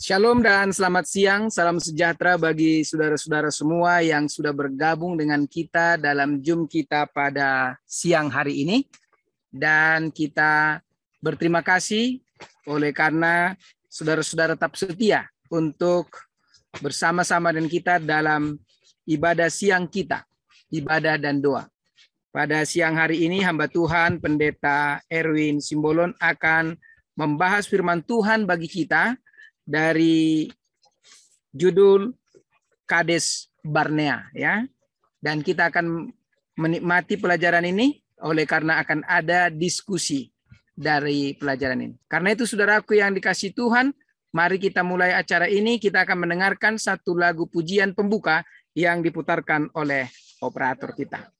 Shalom dan selamat siang, salam sejahtera bagi saudara-saudara semua yang sudah bergabung dengan kita dalam Zoom kita pada siang hari ini. Dan kita berterima kasih oleh karena saudara-saudara tetap setia untuk bersama-sama dengan kita dalam ibadah siang kita, ibadah dan doa. Pada siang hari ini hamba Tuhan Pendeta Erwin Simbolon akan membahas firman Tuhan bagi kita dari judul Kades Barnea, ya. Dan kita akan menikmati pelajaran ini oleh karena akan ada diskusi dari pelajaran ini. Karena itu saudaraku yang dikasihi Tuhan, mari kita mulai acara ini. Kita akan mendengarkan satu lagu pujian pembuka yang diputarkan oleh operator kita.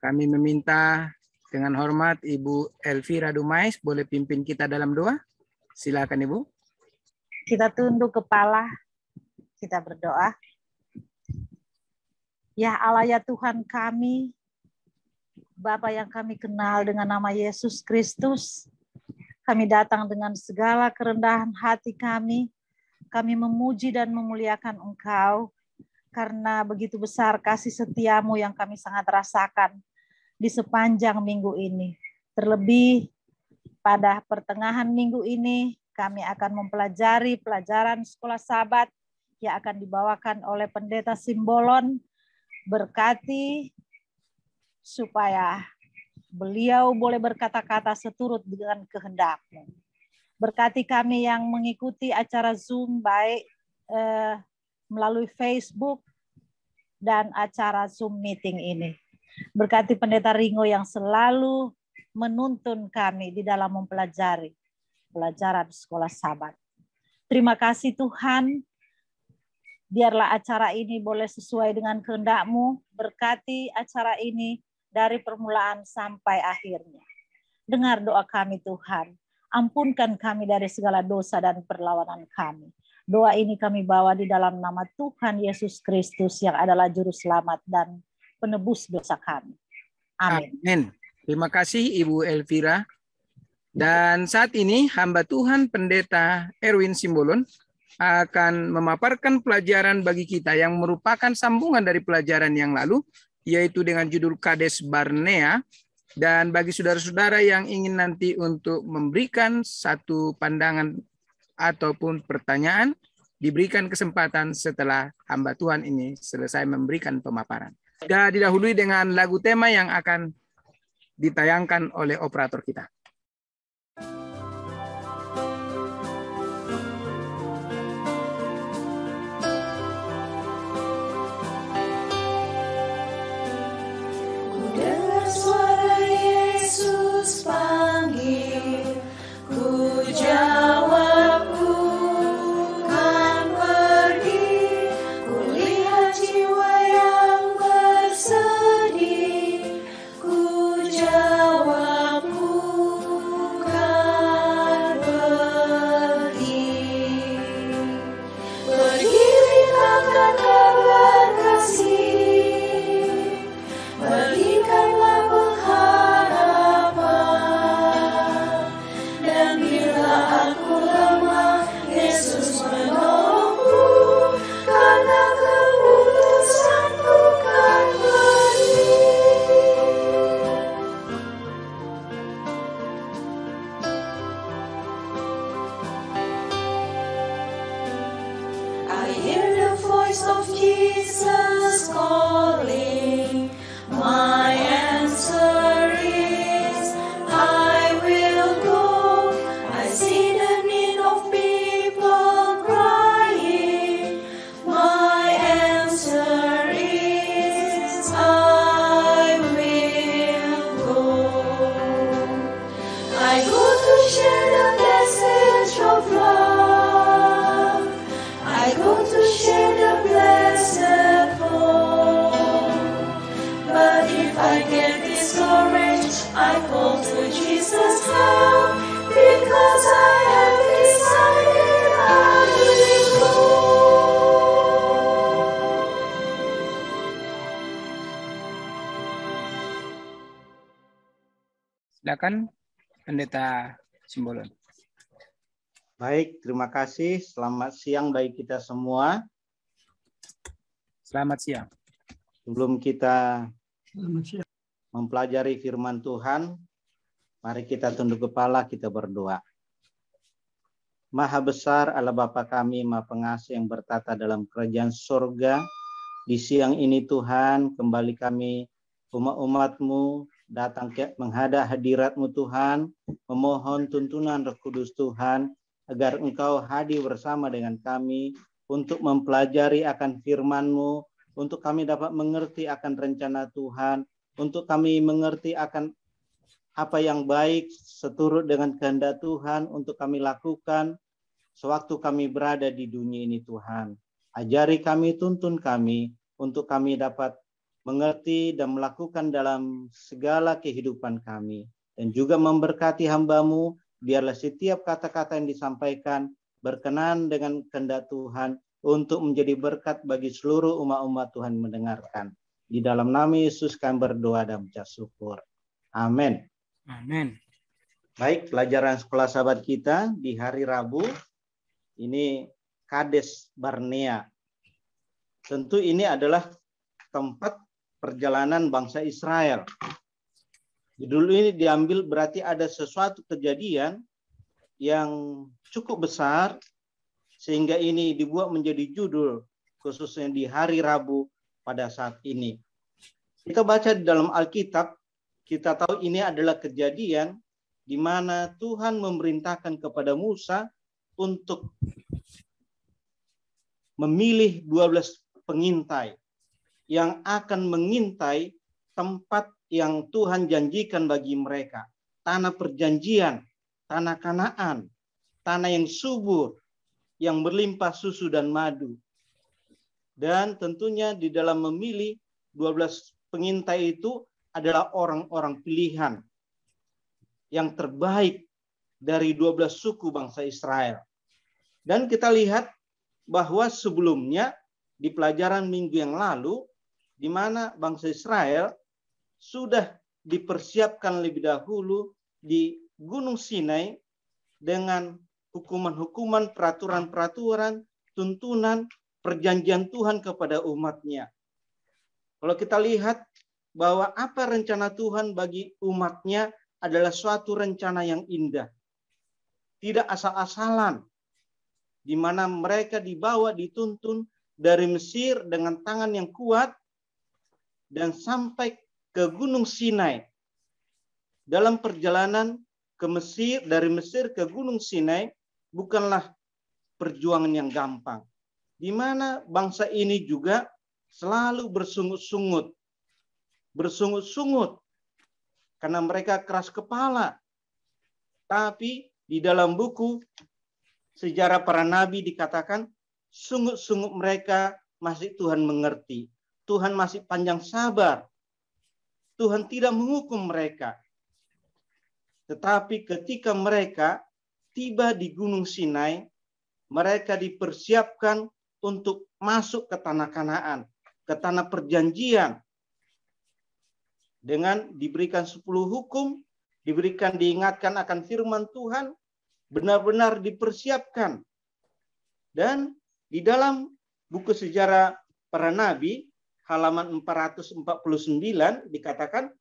Kami meminta dengan hormat Ibu Elvira Dumais boleh pimpin kita dalam doa. Silakan Ibu. Kita tunduk kepala, kita berdoa. Ya Allah ya Tuhan kami, Bapa yang kami kenal dengan nama Yesus Kristus, Kami datang dengan segala kerendahan hati kami. Kami memuji dan memuliakan Engkau, karena begitu besar kasih setiamu yang kami sangat rasakan di sepanjang minggu ini. Terlebih pada pertengahan minggu ini, kami akan mempelajari pelajaran sekolah Sabat yang akan dibawakan oleh Pendeta Simbolon. Berkati supaya beliau boleh berkata-kata seturut dengan kehendak-Mu. Berkati kami yang mengikuti acara Zoom, baik melalui Facebook dan acara Zoom meeting ini. Berkati Pendeta Ringo yang selalu menuntun kami di dalam mempelajari pelajaran sekolah Sabat. Terima kasih Tuhan, biarlah acara ini boleh sesuai dengan kehendak-Mu. Berkati acara ini dari permulaan sampai akhirnya. Dengar doa kami Tuhan. Ampunkan kami dari segala dosa dan perlawanan kami. Doa ini kami bawa di dalam nama Tuhan Yesus Kristus yang adalah Juru Selamat dan penebus dosa kami. Amin. Amin. Terima kasih Ibu Elvira. Dan saat ini hamba Tuhan Pendeta Erwin Simbolon akan memaparkan pelajaran bagi kita yang merupakan sambungan dari pelajaran yang lalu, yaitu dengan judul Kades Barnea. Dan bagi saudara-saudara yang ingin nanti untuk memberikan satu pandangan ataupun pertanyaan, diberikan kesempatan setelah hamba Tuhan ini selesai memberikan pemaparan. Sudah didahului dengan lagu tema yang akan ditayangkan oleh operator kita. Suara Yesus panggil, ku jawab bukan pergi, ku lihat jiwa yang bersedih, ku jawab bukan pergi. Pergi beritakan kabar kasih, berikanlah pengharapan, dan bila aku lemah, Yesus menolongku, karena keputusanku kan pergi. I hear the voice of Jesus calling. My answer is, I will go. I see the need of people crying. My answer is, I will go. I go to share the message of love. I go to share the blessed hope. But if I get discouraged, I call to Jesus' help, because I have decided I will go. Silakan Pendeta Simbolon. Baik, terima kasih. Selamat siang bagi kita semua. Selamat siang. Sebelum kita mempelajari firman Tuhan, mari kita tunduk kepala, kita berdoa. Maha besar Allah Bapa kami, Maha Pengasih yang bertata dalam kerajaan surga. Di siang ini Tuhan, kembali kami umat-umat-Mu datang menghadap hadirat-Mu Tuhan, memohon tuntunan Roh Kudus Tuhan, agar Engkau hadir bersama dengan kami untuk mempelajari akan firman-Mu, untuk kami dapat mengerti akan rencana Tuhan, untuk kami mengerti akan apa yang baik seturut dengan kehendak Tuhan untuk kami lakukan sewaktu kami berada di dunia ini Tuhan. Ajari kami, tuntun kami, untuk kami dapat mengerti dan melakukan dalam segala kehidupan kami. Dan juga memberkati hamba-Mu, biarlah setiap kata-kata yang disampaikan berkenan dengan kehendak Tuhan untuk menjadi berkat bagi seluruh umat-umat Tuhan mendengarkan. Di dalam nama Yesus kami berdoa dan mengucap syukur. Amin. Amin. Baik, pelajaran sekolah sahabat kita di hari Rabu ini Kades Barnea. Tentu ini adalah tempat perjalanan bangsa Israel. Judul ini diambil berarti ada sesuatu kejadian yang cukup besar sehingga ini dibuat menjadi judul khususnya di hari Rabu pada saat ini. Kita baca di dalam Alkitab, kita tahu ini adalah kejadian di mana Tuhan memerintahkan kepada Musa untuk memilih 12 pengintai yang akan mengintai tempat yang Tuhan janjikan bagi mereka. Tanah perjanjian, tanah Kanaan, tanah yang subur, yang berlimpah susu dan madu. Dan tentunya di dalam memilih 12 pengintai itu adalah orang-orang pilihan yang terbaik dari 12 suku bangsa Israel. Dan kita lihat bahwa sebelumnya di pelajaran minggu yang lalu, di mana bangsa Israel sudah dipersiapkan lebih dahulu di Gunung Sinai dengan hukuman-hukuman, peraturan-peraturan, tuntunan, perjanjian Tuhan kepada umatnya. Kalau kita lihat bahwa apa rencana Tuhan bagi umatnya adalah suatu rencana yang indah. Tidak asal-asalan, di mana mereka dibawa, dituntun dari Mesir dengan tangan yang kuat dan sampai ke Gunung Sinai. Dalam perjalanan ke Mesir, dari Mesir ke Gunung Sinai bukanlah perjuangan yang gampang. Di mana bangsa ini juga selalu bersungut-sungut. Bersungut-sungut karena mereka keras kepala. Tapi di dalam buku sejarah para nabi dikatakan sungut-sungut mereka masih Tuhan mengerti. Tuhan masih panjang sabar. Tuhan tidak menghukum mereka. Tetapi ketika mereka tiba di Gunung Sinai, mereka dipersiapkan untuk masuk ke tanah Kanaan, ke tanah perjanjian. Dengan diberikan 10 hukum, diberikan diingatkan akan firman Tuhan, benar-benar dipersiapkan. Dan di dalam buku sejarah para nabi, halaman 449 dikatakan,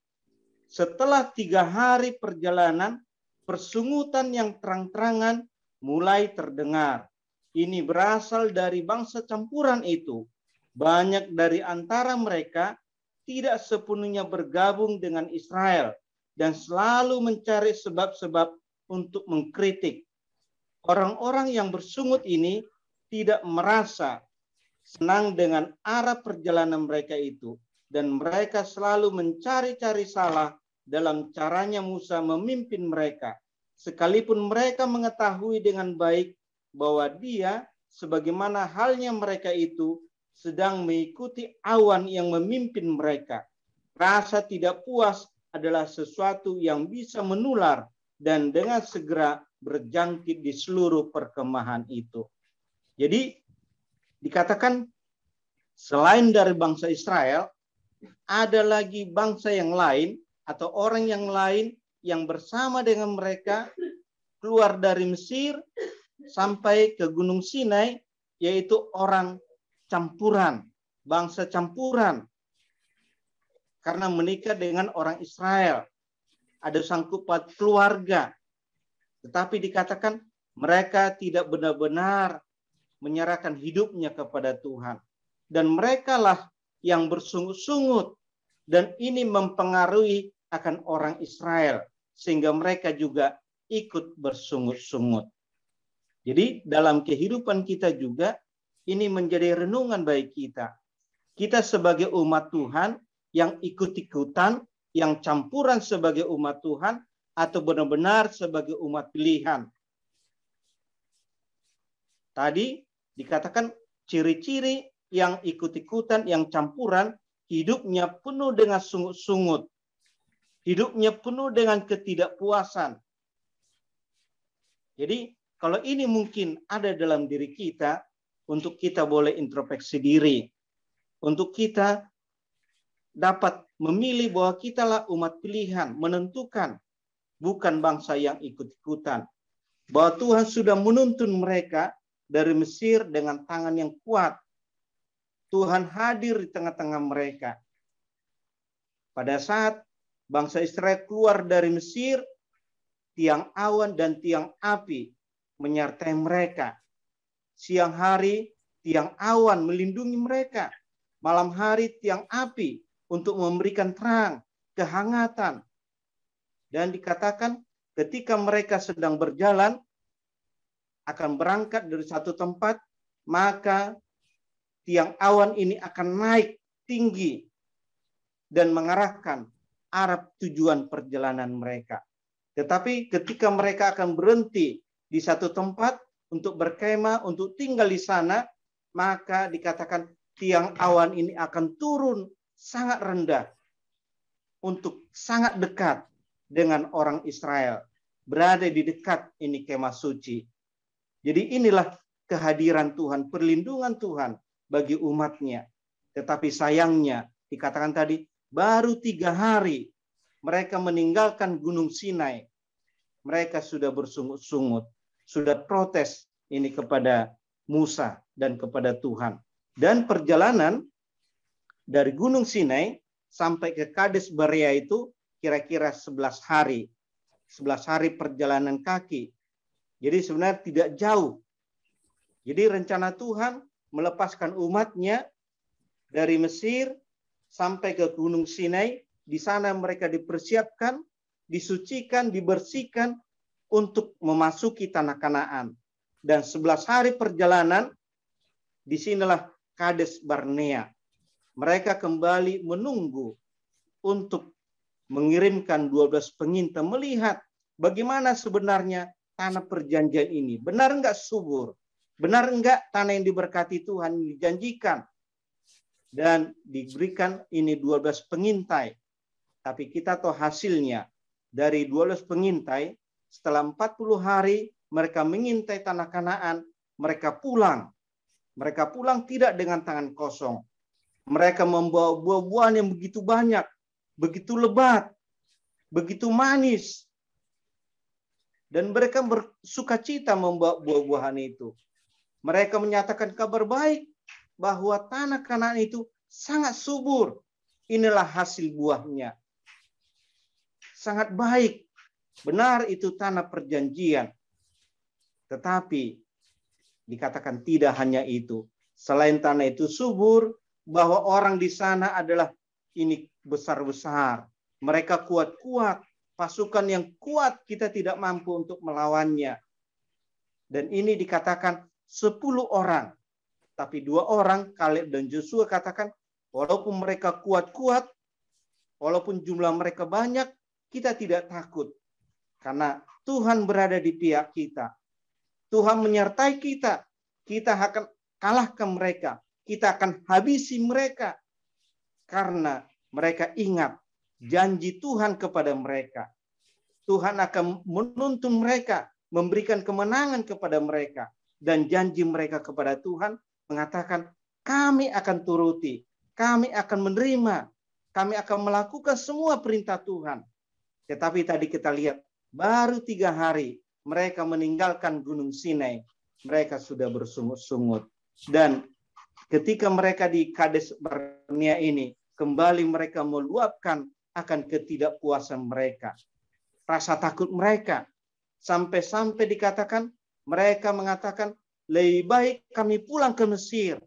setelah 3 hari perjalanan, persungutan yang terang-terangan mulai terdengar. Ini berasal dari bangsa campuran itu. Banyak dari antara mereka tidak sepenuhnya bergabung dengan Israel dan selalu mencari sebab-sebab untuk mengkritik. Orang-orang yang bersungut ini tidak merasa senang dengan arah perjalanan mereka itu, dan mereka selalu mencari-cari salah dalam caranya Musa memimpin mereka, sekalipun mereka mengetahui dengan baik bahwa dia, sebagaimana halnya mereka itu, sedang mengikuti awan yang memimpin mereka. Rasa tidak puas adalah sesuatu yang bisa menular dan dengan segera berjangkit di seluruh perkemahan itu. Jadi dikatakan selain dari bangsa Israel, ada lagi bangsa yang lain atau orang yang lain yang bersama dengan mereka keluar dari Mesir sampai ke Gunung Sinai, yaitu orang campuran, bangsa campuran. Karena menikah dengan orang Israel. Ada sangkut paut keluarga. Tetapi dikatakan mereka tidak benar-benar menyerahkan hidupnya kepada Tuhan. Dan merekalah yang bersungut-sungut. Dan ini mempengaruhi akan orang Israel. Sehingga mereka juga ikut bersungut-sungut. Jadi dalam kehidupan kita juga, ini menjadi renungan bagi kita. Kita sebagai umat Tuhan yang ikut-ikutan, yang campuran sebagai umat Tuhan, atau benar-benar sebagai umat pilihan. Tadi dikatakan ciri-ciri yang ikut-ikutan, yang campuran, hidupnya penuh dengan sungut-sungut. Hidupnya penuh dengan ketidakpuasan. Jadi kalau ini mungkin ada dalam diri kita, untuk kita boleh introspeksi diri. Untuk kita dapat memilih bahwa kitalah umat pilihan, menentukan bukan bangsa yang ikut-ikutan. Bahwa Tuhan sudah menuntun mereka dari Mesir dengan tangan yang kuat. Tuhan hadir di tengah-tengah mereka. Pada saat bangsa Israel keluar dari Mesir, tiang awan dan tiang api menyertai mereka. Siang hari, tiang awan melindungi mereka. Malam hari, tiang api untuk memberikan terang, kehangatan. Dan dikatakan ketika mereka sedang berjalan, akan berangkat dari satu tempat, maka tiang awan ini akan naik tinggi dan mengarahkan arah tujuan perjalanan mereka. Tetapi ketika mereka akan berhenti di satu tempat untuk berkemah, untuk tinggal di sana, maka dikatakan tiang awan ini akan turun sangat rendah untuk sangat dekat dengan orang Israel. Berada di dekat ini kemah suci. Jadi inilah kehadiran Tuhan, perlindungan Tuhan bagi umatnya. Tetapi sayangnya, dikatakan tadi, baru 3 hari mereka meninggalkan Gunung Sinai. Mereka sudah bersungut-sungut, sudah protes ini kepada Musa dan kepada Tuhan. Dan perjalanan dari Gunung Sinai sampai ke Kades Barnea itu kira-kira 11 hari. 11 hari perjalanan kaki. Jadi sebenarnya tidak jauh. Jadi rencana Tuhan melepaskan umatnya dari Mesir sampai ke Gunung Sinai. Di sana mereka dipersiapkan, disucikan, dibersihkan untuk memasuki tanah Kanaan. Dan 11 hari perjalanan, disinilah Kades Barnea. Mereka kembali menunggu untuk mengirimkan 12 pengintai melihat bagaimana sebenarnya tanah perjanjian ini. Benar enggak subur? Benar enggak tanah yang diberkati Tuhan dijanjikan? Dan diberikan ini 12 pengintai. Tapi kita tahu hasilnya. Dari 12 pengintai, setelah 40 hari mereka mengintai tanah Kanaan, mereka pulang. Mereka pulang tidak dengan tangan kosong. Mereka membawa buah-buahan yang begitu banyak, begitu lebat, begitu manis. Dan mereka bersukacita membawa buah-buahan itu. Mereka menyatakan kabar baik bahwa tanah Kanaan itu sangat subur. Inilah hasil buahnya. Sangat baik. Benar itu tanah perjanjian. Tetapi dikatakan tidak hanya itu. Selain tanah itu subur, bahwa orang di sana adalah ini besar-besar. Mereka kuat-kuat. Pasukan yang kuat kita tidak mampu untuk melawannya. Dan ini dikatakan 10 orang. Tapi 2 orang, Kaleb dan Joshua katakan, walaupun mereka kuat-kuat, walaupun jumlah mereka banyak, kita tidak takut. Karena Tuhan berada di pihak kita. Tuhan menyertai kita. Kita akan kalahkan mereka. Kita akan habisi mereka. Karena mereka ingat janji Tuhan kepada mereka. Tuhan akan menuntun mereka, memberikan kemenangan kepada mereka. Dan janji mereka kepada Tuhan mengatakan, kami akan turuti, kami akan menerima, kami akan melakukan semua perintah Tuhan. Tetapi tadi kita lihat, baru 3 hari mereka meninggalkan Gunung Sinai. Mereka sudah bersungut-sungut. Dan ketika mereka di Kades Barnea ini, kembali mereka meluapkan akan ketidakpuasan mereka. Rasa takut mereka. Sampai-sampai dikatakan, mereka mengatakan, lebih baik kami pulang ke Mesir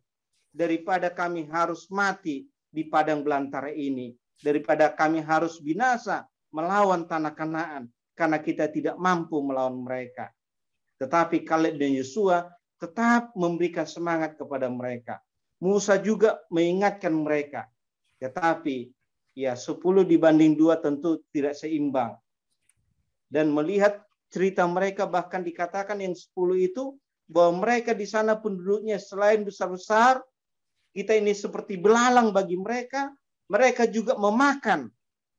daripada kami harus mati di padang belantara ini. Daripada kami harus binasa melawan tanah Kanaan. Karena kita tidak mampu melawan mereka. Tetapi Kaleb dan Yosua tetap memberikan semangat kepada mereka. Musa juga mengingatkan mereka. Tetapi ya 10 dibanding 2 tentu tidak seimbang. Dan melihat cerita mereka bahkan dikatakan yang 10 itu bahwa mereka di sana penduduknya selain besar-besar, kita ini seperti belalang bagi mereka, mereka juga memakan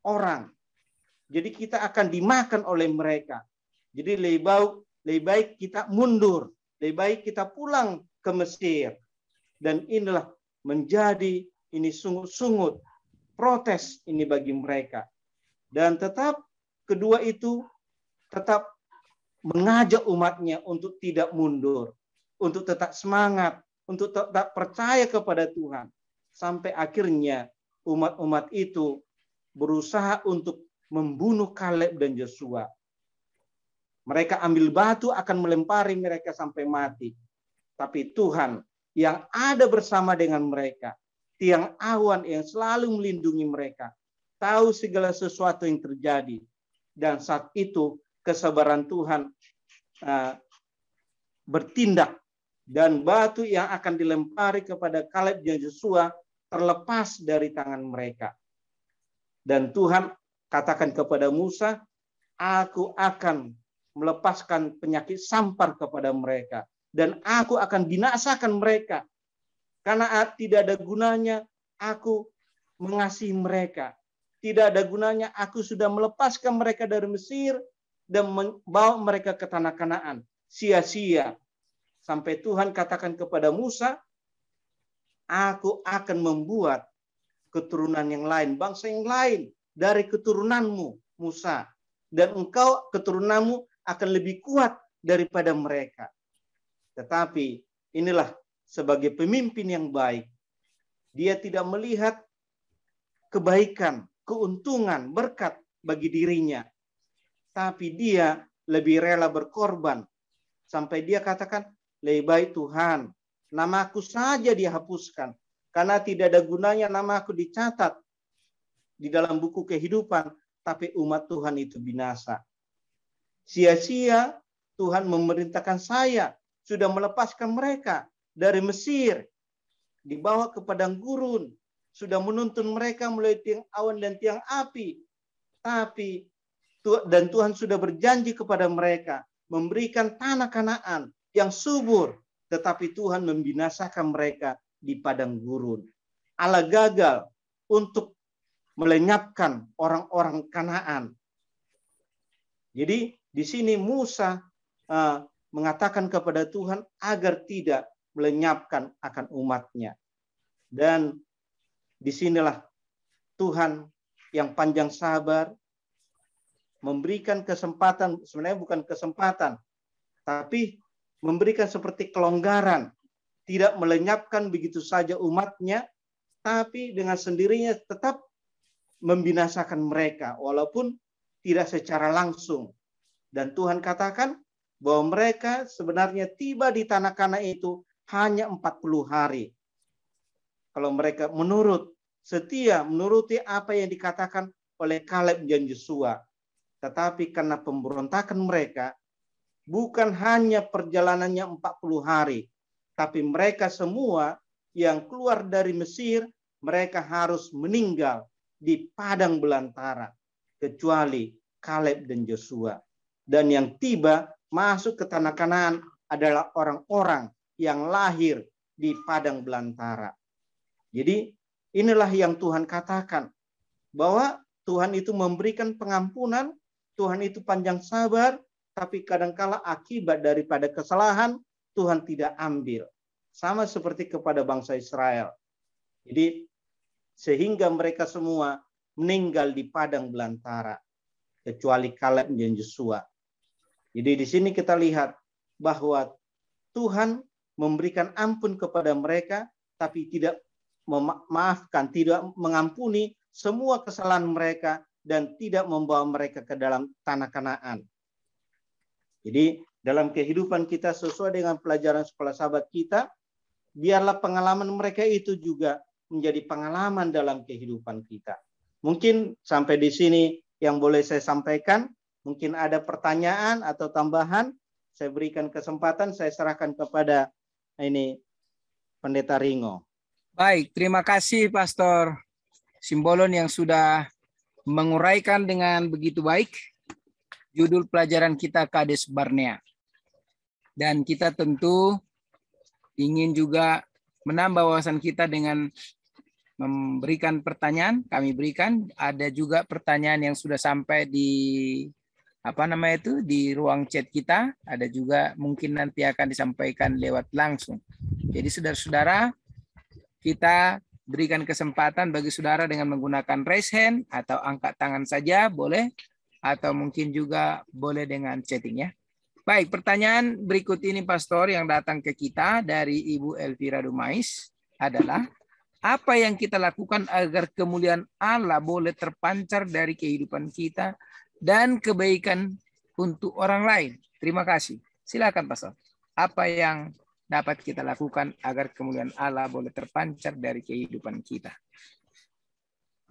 orang. Jadi kita akan dimakan oleh mereka. Jadi lebih baik kita mundur, lebih baik kita pulang ke Mesir. Dan inilah menjadi ini sungut-sungut protes ini bagi mereka. Dan tetap kedua itu tetap mengajak umatnya untuk tidak mundur, untuk tetap semangat, untuk tetap percaya kepada Tuhan. Sampai akhirnya umat-umat itu berusaha untuk membunuh Kaleb dan Yosua. Mereka ambil batu akan melempari mereka sampai mati. Tapi Tuhan yang ada bersama dengan mereka, tiang awan yang selalu melindungi mereka, tahu segala sesuatu yang terjadi. Dan saat itu kesabaran Tuhan bertindak, dan batu yang akan dilempari kepada Kaleb dan Yosua terlepas dari tangan mereka. Dan Tuhan katakan kepada Musa, aku akan melepaskan penyakit sampar kepada mereka, dan aku akan binasakan mereka, karena tidak ada gunanya aku mengasihi mereka. Tidak ada gunanya aku sudah melepaskan mereka dari Mesir dan membawa mereka ke tanah Kanaan. Sia-sia. Sampai Tuhan katakan kepada Musa, aku akan membuat keturunan yang lain, bangsa yang lain dari keturunanmu, Musa. Dan engkau, keturunanmu akan lebih kuat daripada mereka. Tetapi inilah sebagai pemimpin yang baik. Dia tidak melihat kebaikan, keuntungan, berkat bagi dirinya. Tapi dia lebih rela berkorban. Sampai dia katakan, lebih baik Tuhan, namaku saja dihapuskan. Karena tidak ada gunanya namaku dicatat di dalam buku kehidupan, tapi umat Tuhan itu binasa. Sia-sia Tuhan memerintahkan saya, sudah melepaskan mereka dari Mesir, dibawa ke padang gurun, sudah menuntun mereka melalui tiang awan dan tiang api. Dan Tuhan sudah berjanji kepada mereka, memberikan tanah Kanaan yang subur, tetapi Tuhan membinasakan mereka di padang gurun. Allah gagal untuk melenyapkan orang-orang Kanaan. Jadi di sini Musa mengatakan kepada Tuhan agar tidak melenyapkan akan umatnya. Dan disinilah Tuhan yang panjang sabar memberikan kesempatan, sebenarnya bukan kesempatan, tapi memberikan seperti kelonggaran, tidak melenyapkan begitu saja umatnya, tapi dengan sendirinya tetap membinasakan mereka, walaupun tidak secara langsung. Dan Tuhan katakan bahwa mereka sebenarnya tiba di tanah Kanaan itu hanya 40 hari. Kalau mereka setia menuruti apa yang dikatakan oleh Kaleb dan Yosua. Tetapi karena pemberontakan mereka, bukan hanya perjalanannya 40 hari, tapi mereka semua yang keluar dari Mesir, mereka harus meninggal di padang belantara, kecuali Kaleb dan Yosua. Dan yang tiba masuk ke tanah Kanaan adalah orang-orang yang lahir di padang belantara. Jadi inilah yang Tuhan katakan, bahwa Tuhan itu memberikan pengampunan, Tuhan itu panjang sabar, tapi kadangkala akibat daripada kesalahan Tuhan tidak ambil. Sama seperti kepada bangsa Israel. Jadi sehingga mereka semua meninggal di padang belantara, kecuali Kaleb dan Yosua. Jadi di sini kita lihat bahwa Tuhan memberikan ampun kepada mereka, tapi tidak memaafkan, tidak mengampuni semua kesalahan mereka, dan tidak membawa mereka ke dalam tanah Kanaan. Jadi dalam kehidupan kita sesuai dengan pelajaran sekolah sahabat kita, biarlah pengalaman mereka itu juga menjadi pengalaman dalam kehidupan kita. Mungkin sampai di sini yang boleh saya sampaikan. Mungkin ada pertanyaan atau tambahan, saya berikan kesempatan, saya serahkan kepada Pendeta Ringo. Baik, terima kasih Pastor Simbolon yang sudah menguraikan dengan begitu baik judul pelajaran kita Kades Barnea. Dan kita tentu ingin juga menambah wawasan kita dengan memberikan pertanyaan. Kami berikan, ada juga pertanyaan yang sudah sampai di di ruang chat kita. Ada juga mungkin nanti akan disampaikan lewat langsung. Jadi saudara-saudara, kita berikan kesempatan bagi saudara dengan menggunakan raise hand atau angkat tangan saja boleh atau mungkin juga boleh dengan chatting ya. Baik, pertanyaan berikut ini Pastor yang datang ke kita dari Ibu Elvira Dumais adalah, apa yang kita lakukan agar kemuliaan Allah boleh terpancar dari kehidupan kita dan kebaikan untuk orang lain? Terima kasih. Silakan Pastor. Apa yang dapat kita lakukan agar kemuliaan Allah boleh terpancar dari kehidupan kita?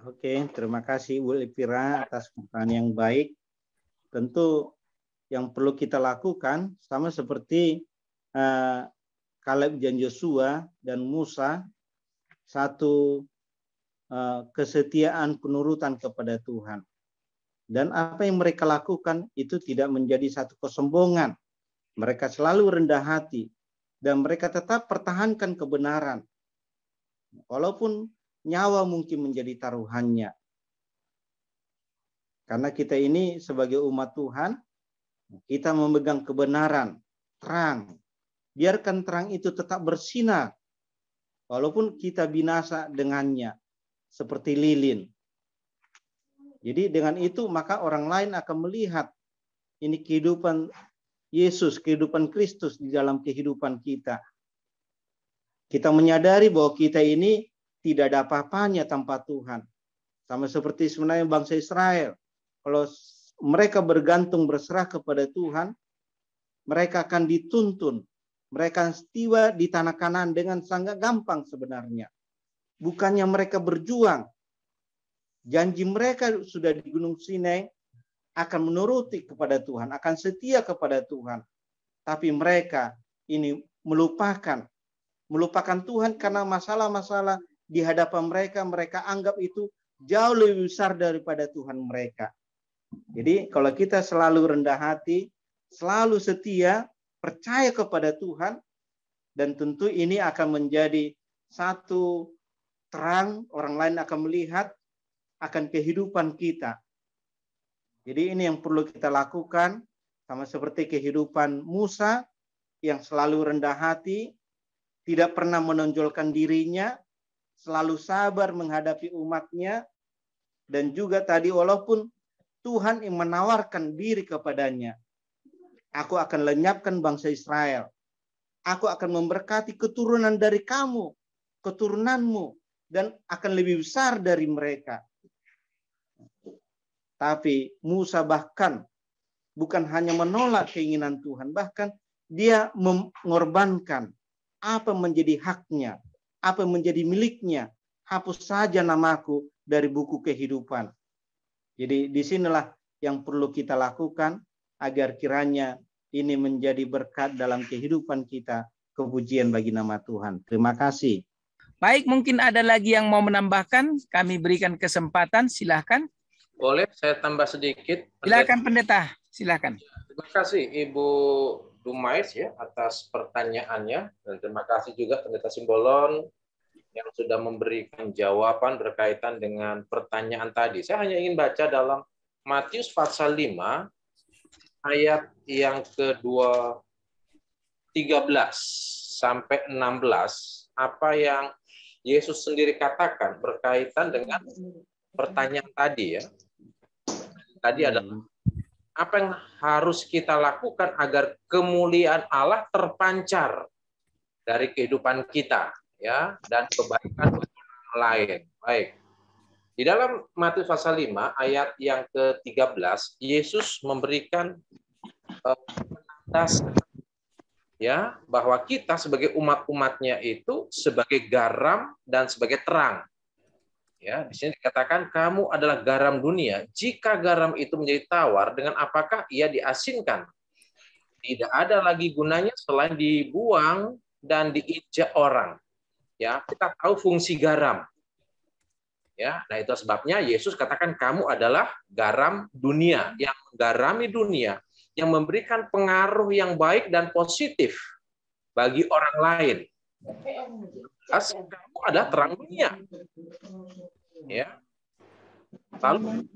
Oke, terima kasih Bu Elvira atas pertanyaan yang baik. Tentu yang perlu kita lakukan sama seperti Kaleb dan Yosua dan Musa, satu kesetiaan penurutan kepada Tuhan. Dan apa yang mereka lakukan itu tidak menjadi satu kesombongan. Mereka selalu rendah hati dan mereka tetap pertahankan kebenaran. Walaupun nyawa mungkin menjadi taruhannya. Karena kita ini sebagai umat Tuhan, kita memegang kebenaran, terang. Biarkan terang itu tetap bersinar. Walaupun kita binasa dengannya, seperti lilin. Jadi dengan itu maka orang lain akan melihat ini kehidupan Yesus, kehidupan Kristus di dalam kehidupan kita. Kita menyadari bahwa kita ini tidak ada apa-apanya tanpa Tuhan. Sama seperti sebenarnya bangsa Israel. Kalau mereka bergantung berserah kepada Tuhan, mereka akan dituntun. Mereka tiba di tanah Kanaan dengan sangat gampang sebenarnya. Bukannya mereka berjuang. Janji mereka sudah di Gunung Sinai akan menuruti kepada Tuhan, akan setia kepada Tuhan. Tapi mereka ini melupakan Tuhan karena masalah-masalah di hadapan mereka, mereka anggap itu jauh lebih besar daripada Tuhan mereka. Jadi kalau kita selalu rendah hati, selalu setia, percaya kepada Tuhan, dan tentu ini akan menjadi satu terang, orang lain akan melihat akan kehidupan kita. Jadi ini yang perlu kita lakukan, sama seperti kehidupan Musa yang selalu rendah hati, tidak pernah menonjolkan dirinya, selalu sabar menghadapi umatnya, dan juga tadi walaupun Tuhan yang menawarkan diri kepadanya, aku akan lenyapkan bangsa Israel, aku akan memberkati keturunan dari kamu, keturunanmu, dan akan lebih besar dari mereka. Tapi Musa bahkan bukan hanya menolak keinginan Tuhan, bahkan dia mengorbankan apa menjadi haknya, apa menjadi miliknya. Hapus saja namaku dari buku kehidupan. Jadi disinilah yang perlu kita lakukan agar kiranya ini menjadi berkat dalam kehidupan kita, kepujian bagi nama Tuhan. Terima kasih. Baik, mungkin ada lagi yang mau menambahkan, kami berikan kesempatan, silahkan. Boleh saya tambah sedikit? Silakan Pendeta, silakan. Terima kasih Ibu Dumais ya atas pertanyaannya, dan terima kasih juga Pendeta Simbolon yang sudah memberikan jawaban berkaitan dengan pertanyaan tadi. Saya hanya ingin baca dalam Matius pasal 5 ayat yang ke-13 sampai 16, apa yang Yesus sendiri katakan berkaitan dengan pertanyaan tadi ya. Tadi adalah apa yang harus kita lakukan agar kemuliaan Allah terpancar dari kehidupan kita ya dan kebaikan orang lain. Baik. Di dalam Matius pasal 5 ayat yang ke-13, Yesus memberikan dasar ya bahwa kita sebagai umat-umatnya itu sebagai garam dan sebagai terang. Ya, di sini dikatakan kamu adalah garam dunia. Jika garam itu menjadi tawar, dengan apakah ia diasinkan? Tidak ada lagi gunanya selain dibuang dan diinjak orang. Ya, kita tahu fungsi garam. Ya, nah itu sebabnya Yesus katakan kamu adalah garam dunia, yang menggarami dunia, yang memberikan pengaruh yang baik dan positif bagi orang lain. Kamu adalah terang dunia. Ya. Lalu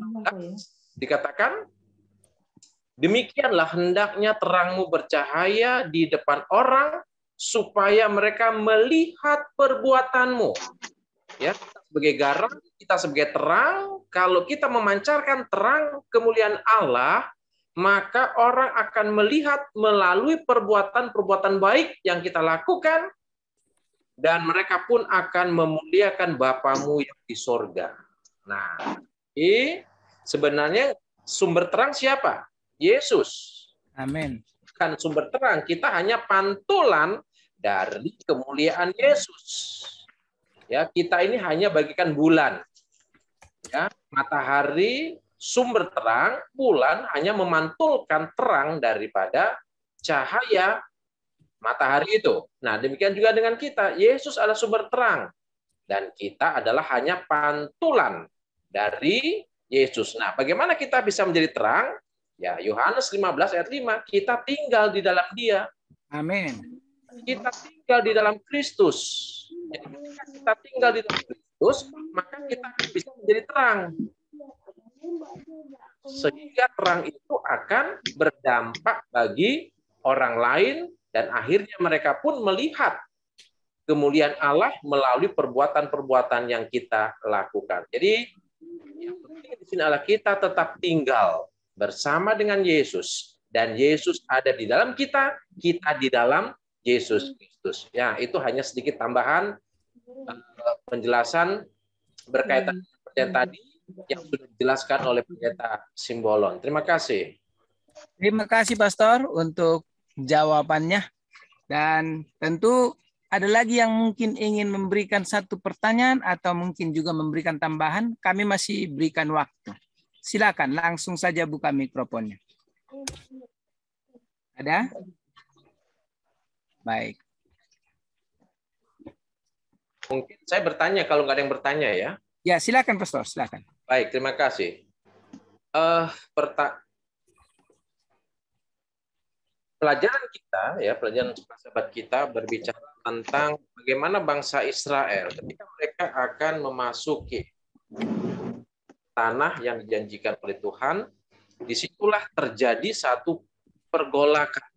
dikatakan demikianlah hendaknya terangmu bercahaya di depan orang supaya mereka melihat perbuatanmu. Ya, kita sebagai garam, kita sebagai terang, kalau kita memancarkan terang kemuliaan Allah, maka orang akan melihat melalui perbuatan-perbuatan baik yang kita lakukan, dan mereka pun akan memuliakan Bapamu yang di sorga. Nah, ini sebenarnya sumber terang siapa? Yesus. Amin. Kan sumber terang, kita hanya pantulan dari kemuliaan Yesus. Ya, kita ini hanya bagikan bulan. Ya, matahari sumber terang, bulan hanya memantulkan terang daripada cahaya matahari itu. Nah, demikian juga dengan kita. Yesus adalah sumber terang dan kita adalah hanya pantulan dari Yesus. Nah, bagaimana kita bisa menjadi terang? Ya, Yohanes 15 ayat 5, kita tinggal di dalam Dia. Amin. Kita tinggal di dalam Kristus. Jadi ketika kita tinggal di dalam Kristus, maka kita akan bisa menjadi terang. Sehingga terang itu akan berdampak bagi orang lain dan akhirnya mereka pun melihat kemuliaan Allah melalui perbuatan-perbuatan yang kita lakukan. Jadi yang penting di sini adalah kita tetap tinggal bersama dengan Yesus dan Yesus ada di dalam kita, kita di dalam Yesus Kristus. Ya, itu hanya sedikit tambahan penjelasan berkaitan dengan tadi yang sudah dijelaskan oleh Pendeta Simbolon. Terima kasih. Terima kasih Pastor untuk jawabannya. Dan tentu ada lagi yang mungkin ingin memberikan satu pertanyaan atau mungkin juga memberikan tambahan. Kami masih berikan waktu. Silakan langsung saja buka mikrofonnya. Ada? Baik. Mungkin saya bertanya kalau nggak ada yang bertanya ya. Ya, silakan Pastor, silakan. Baik, terima kasih. Pelajaran kita ya, pelajaran sahabat kita berbicara tentang bagaimana bangsa Israel ketika mereka akan memasuki tanah yang dijanjikan oleh Tuhan, disitulah terjadi satu pergolakan.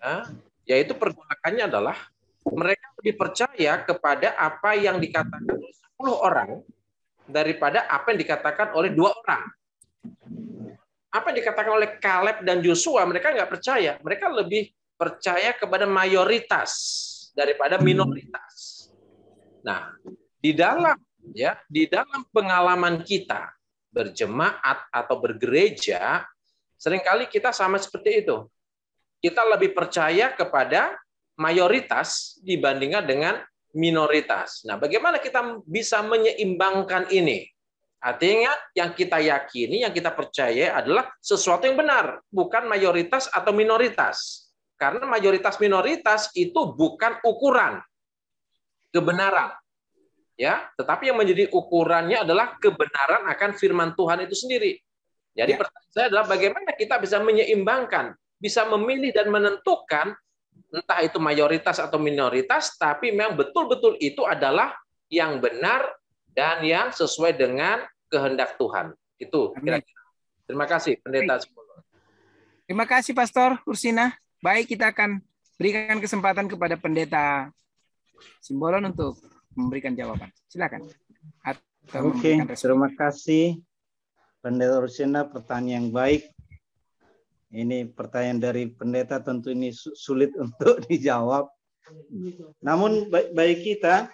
Ya, yaitu pergolakannya adalah mereka lebih percaya kepada apa yang dikatakan oleh 10 orang daripada apa yang dikatakan oleh 2 orang. Apa yang dikatakan oleh Kaleb dan Yosua, mereka nggak percaya. Mereka lebih percaya kepada mayoritas daripada minoritas. Nah, di dalam pengalaman kita berjemaat atau bergereja, seringkali kita sama seperti itu. Kita lebih percaya kepada mayoritas dibandingkan dengan minoritas. Nah, bagaimana kita bisa menyeimbangkan ini? Artinya yang kita yakini, yang kita percaya adalah sesuatu yang benar, bukan mayoritas atau minoritas. Karena mayoritas minoritas itu bukan ukuran kebenaran. Ya, tetapi yang menjadi ukurannya adalah kebenaran akan firman Tuhan itu sendiri. Jadi pertanyaan saya adalah bagaimana kita bisa menyeimbangkan, bisa memilih dan menentukan entah itu mayoritas atau minoritas, tapi memang betul-betul itu adalah yang benar dan yang sesuai dengan kehendak Tuhan. Itu kira-kira. Terima kasih, Pendeta Simbolon. Terima kasih, Pastor Ursina. Baik, kita akan berikan kesempatan kepada Pendeta Simbolon untuk memberikan jawaban. Silakan. Oke, terima kasih, Pendeta Ursina. Pertanyaan yang baik. Ini pertanyaan dari pendeta tentu ini sulit untuk dijawab. Namun bagi kita,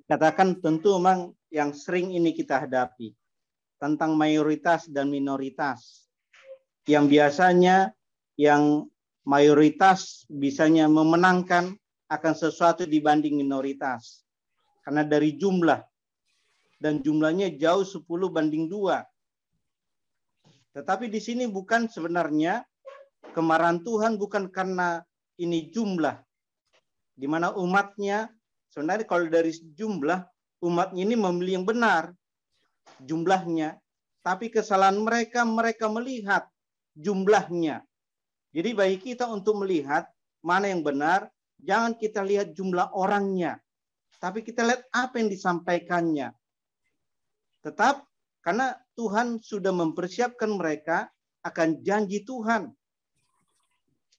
katakan tentu memang yang sering ini kita hadapi tentang mayoritas dan minoritas. Yang biasanya yang mayoritas bisanya memenangkan akan sesuatu dibanding minoritas. Karena dari jumlah, dan jumlahnya jauh 10 banding 2. Tetapi di sini bukan sebenarnya kemarahan Tuhan bukan karena ini jumlah. Di mana umatnya, sebenarnya kalau dari jumlah, umatnya ini memilih yang benar jumlahnya. Tapi kesalahan mereka melihat jumlahnya. Jadi bagi kita untuk melihat mana yang benar, jangan kita lihat jumlah orangnya. Tapi kita lihat apa yang disampaikannya. Tetap karena Tuhan sudah mempersiapkan mereka akan janji Tuhan.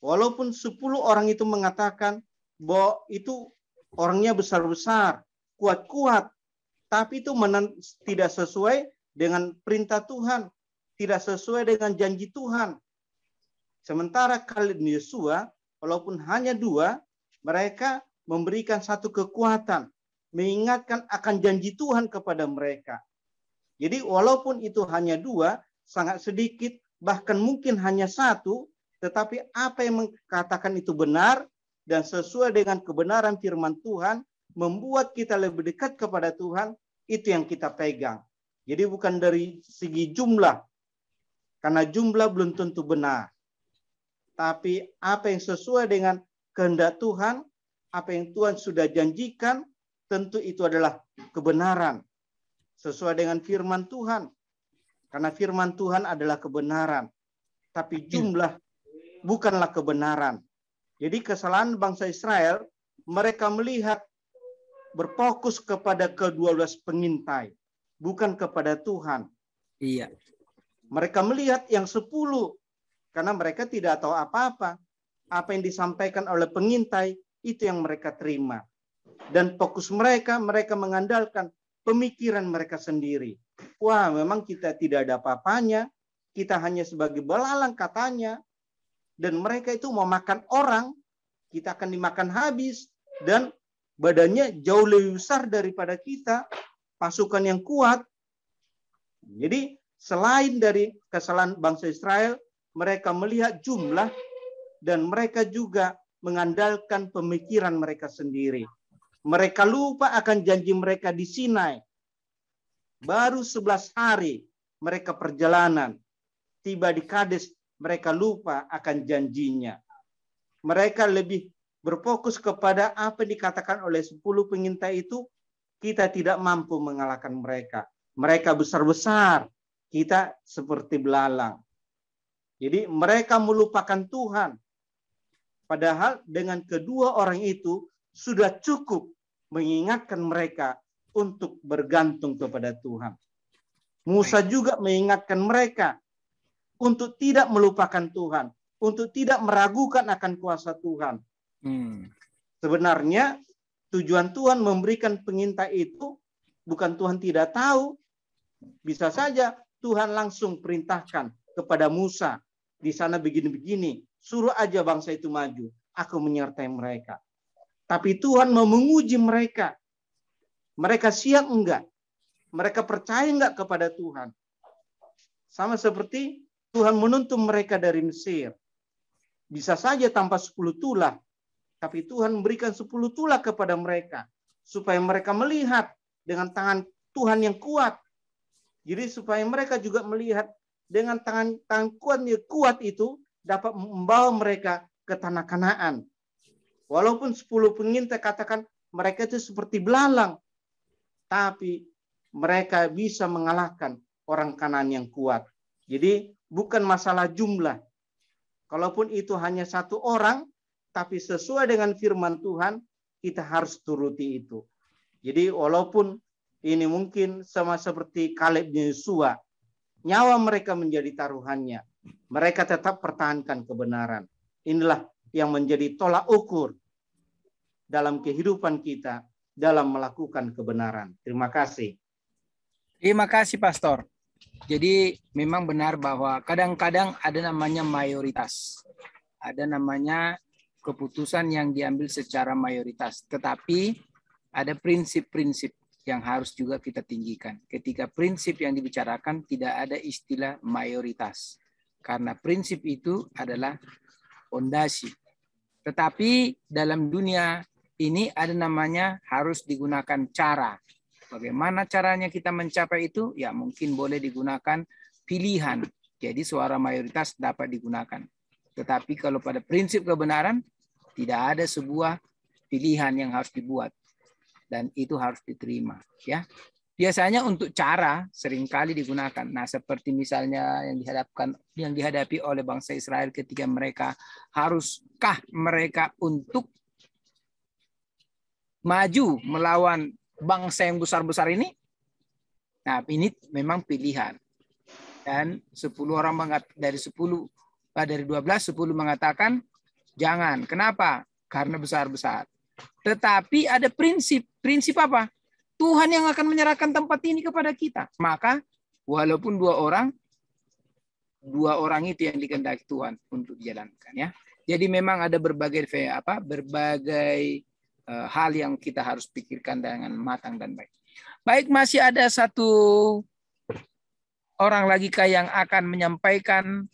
Walaupun 10 orang itu mengatakan bahwa itu orangnya besar-besar, kuat-kuat, tapi itu tidak sesuai dengan perintah Tuhan, tidak sesuai dengan janji Tuhan. Sementara Kaleb dan Yosua, walaupun hanya 2, mereka memberikan satu kekuatan, mengingatkan akan janji Tuhan kepada mereka. Jadi walaupun itu hanya 2, sangat sedikit, bahkan mungkin hanya 1, tetapi apa yang mengatakan itu benar dan sesuai dengan kebenaran firman Tuhan, membuat kita lebih dekat kepada Tuhan, itu yang kita pegang. Jadi bukan dari segi jumlah, karena jumlah belum tentu benar. Tapi apa yang sesuai dengan kehendak Tuhan, apa yang Tuhan sudah janjikan, tentu itu adalah kebenaran. Sesuai dengan firman Tuhan. Karena firman Tuhan adalah kebenaran. Tapi jumlah bukanlah kebenaran. Jadi kesalahan bangsa Israel, mereka melihat berfokus kepada ke-12 pengintai, bukan kepada Tuhan. Iya. Mereka melihat yang 10, karena mereka tidak tahu apa-apa. Apa yang disampaikan oleh pengintai, itu yang mereka terima. Dan fokus mereka mengandalkan pemikiran mereka sendiri. Wah, memang kita tidak ada apa-apanya. Kita hanya sebagai belalang katanya. Dan mereka itu mau makan orang, kita akan dimakan habis. Dan badannya jauh lebih besar daripada kita. Pasukan yang kuat. Jadi selain dari kesalahan bangsa Israel, mereka melihat jumlah dan mereka juga mengandalkan pemikiran mereka sendiri. Mereka lupa akan janji mereka di Sinai. Baru 11 hari mereka perjalanan. Tiba di Kades, mereka lupa akan janjinya. Mereka lebih berfokus kepada apa yang dikatakan oleh 10 pengintai itu. Kita tidak mampu mengalahkan mereka. Mereka besar-besar. Kita seperti belalang. Jadi mereka melupakan Tuhan. Padahal dengan kedua orang itu sudah cukup mengingatkan mereka untuk bergantung kepada Tuhan. Musa juga mengingatkan mereka untuk tidak melupakan Tuhan. Untuk tidak meragukan akan kuasa Tuhan. Sebenarnya tujuan Tuhan memberikan pengintai itu bukan Tuhan tidak tahu. Bisa saja Tuhan langsung perintahkan kepada Musa. Di sana begini-begini. Suruh aja bangsa itu maju. Aku menyertai mereka. Tapi Tuhan mau menguji mereka. Mereka siap enggak? Mereka percaya enggak kepada Tuhan? Sama seperti Tuhan menuntun mereka dari Mesir. Bisa saja tanpa 10 tulah. Tapi Tuhan memberikan 10 tulah kepada mereka. Supaya mereka melihat dengan tangan Tuhan yang kuat. Jadi supaya mereka juga melihat dengan tangan kuat itu dapat membawa mereka ke tanah Kanaan. Walaupun 10 pengintai katakan mereka itu seperti belalang. Tapi mereka bisa mengalahkan orang Kanaan yang kuat. Jadi bukan masalah jumlah. Kalaupun itu hanya 1 orang, tapi sesuai dengan firman Tuhan, kita harus turuti itu. Jadi walaupun ini mungkin sama seperti Kaleb dan Yosua, nyawa mereka menjadi taruhannya. Mereka tetap pertahankan kebenaran. Inilah yang menjadi tolak ukur dalam kehidupan kita dalam melakukan kebenaran. Terima kasih. Terima kasih, Pastor. Jadi memang benar bahwa kadang-kadang ada namanya mayoritas. Ada namanya keputusan yang diambil secara mayoritas. Tetapi ada prinsip-prinsip yang harus juga kita tinggikan. Ketika prinsip yang dibicarakan tidak ada istilah mayoritas. Karena prinsip itu adalah fondasi. Tetapi dalam dunia ini ada namanya harus digunakan cara. Bagaimana caranya kita mencapai itu? Ya mungkin boleh digunakan pilihan. Jadi suara mayoritas dapat digunakan. Tetapi kalau pada prinsip kebenaran, tidak ada sebuah pilihan yang harus dibuat. Dan itu harus diterima. Ya, biasanya untuk cara seringkali digunakan. Nah, seperti misalnya yang dihadapi oleh bangsa Israel ketika mereka haruskah mereka untuk maju melawan bangsa yang besar-besar ini? Nah, ini memang pilihan. Dan 10 orang dari 12 10 mengatakan jangan. Kenapa? Karena besar-besar. Tetapi ada prinsip. Prinsip apa? Tuhan yang akan menyerahkan tempat ini kepada kita. Maka walaupun dua orang itu yang dikehendaki Tuhan untuk dijalankan, ya. Jadi memang ada berbagai hal yang kita harus pikirkan dengan matang dan baik. Baik, masih ada satu orang lagi yang akan menyampaikan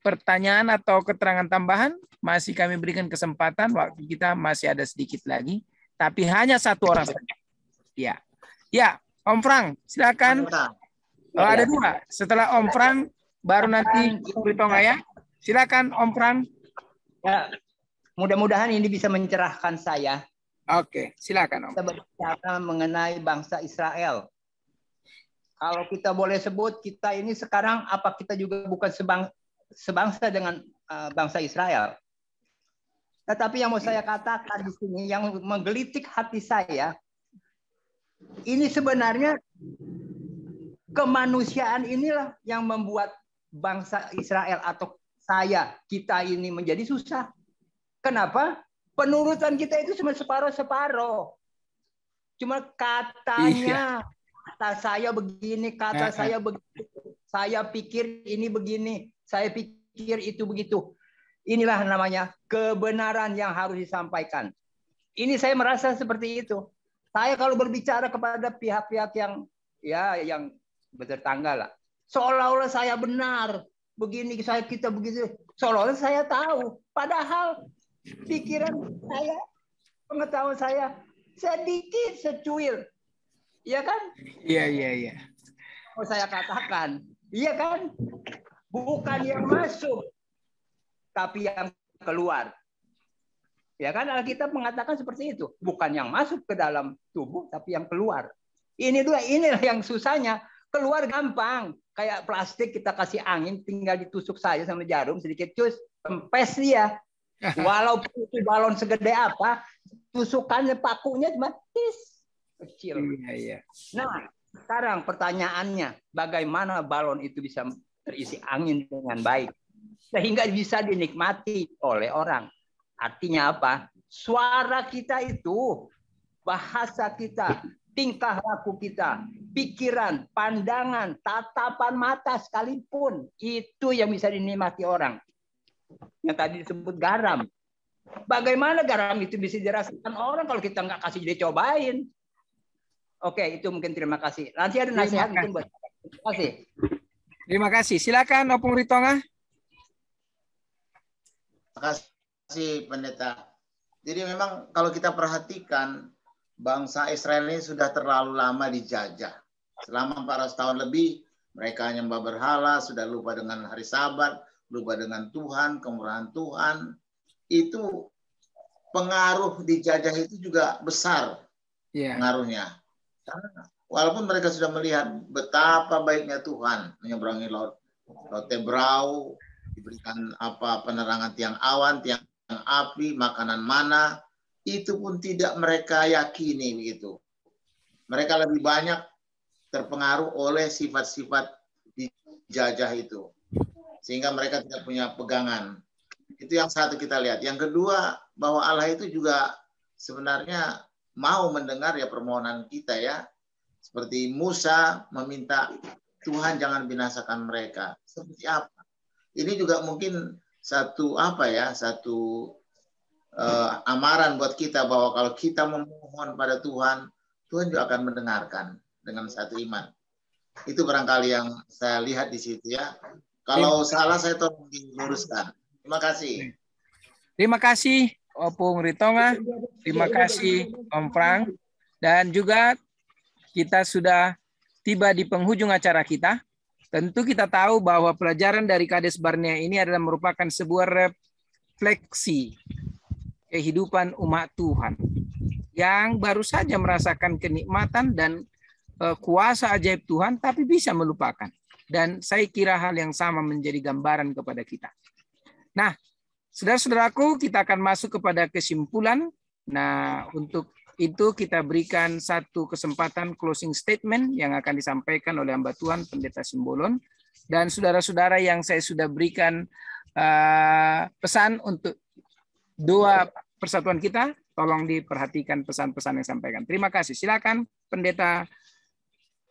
pertanyaan atau keterangan tambahan. Masih kami berikan kesempatan, waktu kita masih ada sedikit lagi, tapi hanya satu orang saja. Ya, Om Frank, silakan. Oh, ada dua. Setelah Om Frank, baru nanti Ritonga, ya. Silakan Om Frank. Ya, mudah-mudahan ini bisa mencerahkan saya. Oke, silakan Om. Kita berbicara mengenai bangsa Israel. Kalau kita boleh sebut, kita ini sekarang apa kita juga bukan sebangsa dengan bangsa Israel. Tetapi yang mau saya katakan di sini, yang menggelitik hati saya, ini sebenarnya kemanusiaan inilah yang membuat bangsa Israel atau kita ini menjadi susah. Kenapa? Penurutan kita itu cuma separuh-separuh. Cuma katanya, kata saya begini, kata saya begitu. Saya pikir ini begini, saya pikir itu begitu. Inilah namanya kebenaran yang harus disampaikan. Ini saya merasa seperti itu. Saya kalau berbicara kepada pihak-pihak yang bertetangga lah, seolah-olah saya benar, begini kita begitu, seolah-olah saya tahu. Padahal pikiran saya, pengetahuan saya sedikit secuil, iya kan? Iya. Mau saya katakan, iya kan? Bukan yang masuk, tapi yang keluar. Ya kan, Alkitab mengatakan seperti itu. Bukan yang masuk ke dalam tubuh, tapi yang keluar. Inilah yang susahnya. Keluar gampang. Kayak plastik kita kasih angin, tinggal ditusuk saja sama jarum, sedikit cus, kempes dia. Walaupun itu balon segede apa, tusukannya, pakunya cuma kecil. Iya. Nah, sekarang pertanyaannya, bagaimana balon itu bisa terisi angin dengan baik? Sehingga bisa dinikmati oleh orang. Artinya apa? Suara kita itu, bahasa kita, tingkah laku kita, pikiran, pandangan, tatapan mata sekalipun, itu yang bisa dinikmati orang. Yang tadi disebut garam. Bagaimana garam itu bisa dirasakan orang kalau kita nggak kasih dicobain? Oke, itu mungkin terima kasih. Nanti ada nasihat mungkin buat saya. Terima kasih. Terima kasih. Silakan Opung Ritonga. Terima kasih Pendeta. Jadi memang kalau kita perhatikan, bangsa Israel ini sudah terlalu lama dijajah. Selama 400 tahun lebih, mereka nyembah berhala, sudah lupa dengan hari Sabat, lupa dengan Tuhan, kemurahan Tuhan. Itu pengaruh dijajah itu juga besar pengaruhnya. Karena walaupun mereka sudah melihat betapa baiknya Tuhan menyeberangi laut Tebrau, diberikan penerangan tiang awan, tiang api, makanan mana, itu pun tidak mereka yakini begitu. Mereka lebih banyak terpengaruh oleh sifat-sifat dijajah itu, sehingga mereka tidak punya pegangan. Itu yang satu kita lihat. Yang kedua, bahwa Allah itu juga sebenarnya mau mendengar ya permohonan kita ya. Seperti Musa meminta Tuhan jangan binasakan mereka. Seperti apa? Ini juga mungkin satu amaran buat kita bahwa kalau kita memohon pada Tuhan, Tuhan juga akan mendengarkan dengan satu iman. Itu barangkali yang saya lihat di situ ya. Kalau salah saya tolong diluruskan. Terima kasih. Terima kasih Opung Ritonga. Terima kasih Om Frank. Dan juga kita sudah tiba di penghujung acara kita. Tentu kita tahu bahwa pelajaran dari Kades Barnea ini adalah merupakan sebuah refleksi kehidupan umat Tuhan yang baru saja merasakan kenikmatan dan kuasa ajaib Tuhan, tapi bisa melupakan. Dan saya kira hal yang sama menjadi gambaran kepada kita. Nah, saudara-saudaraku, kita akan masuk kepada kesimpulan. Nah, untuk itu kita berikan satu kesempatan closing statement yang akan disampaikan oleh hamba Tuhan Pendeta Simbolon. Dan saudara-saudara yang saya sudah berikan pesan untuk doa persatuan kita, tolong diperhatikan pesan-pesan yang disampaikan. Terima kasih. Silakan Pendeta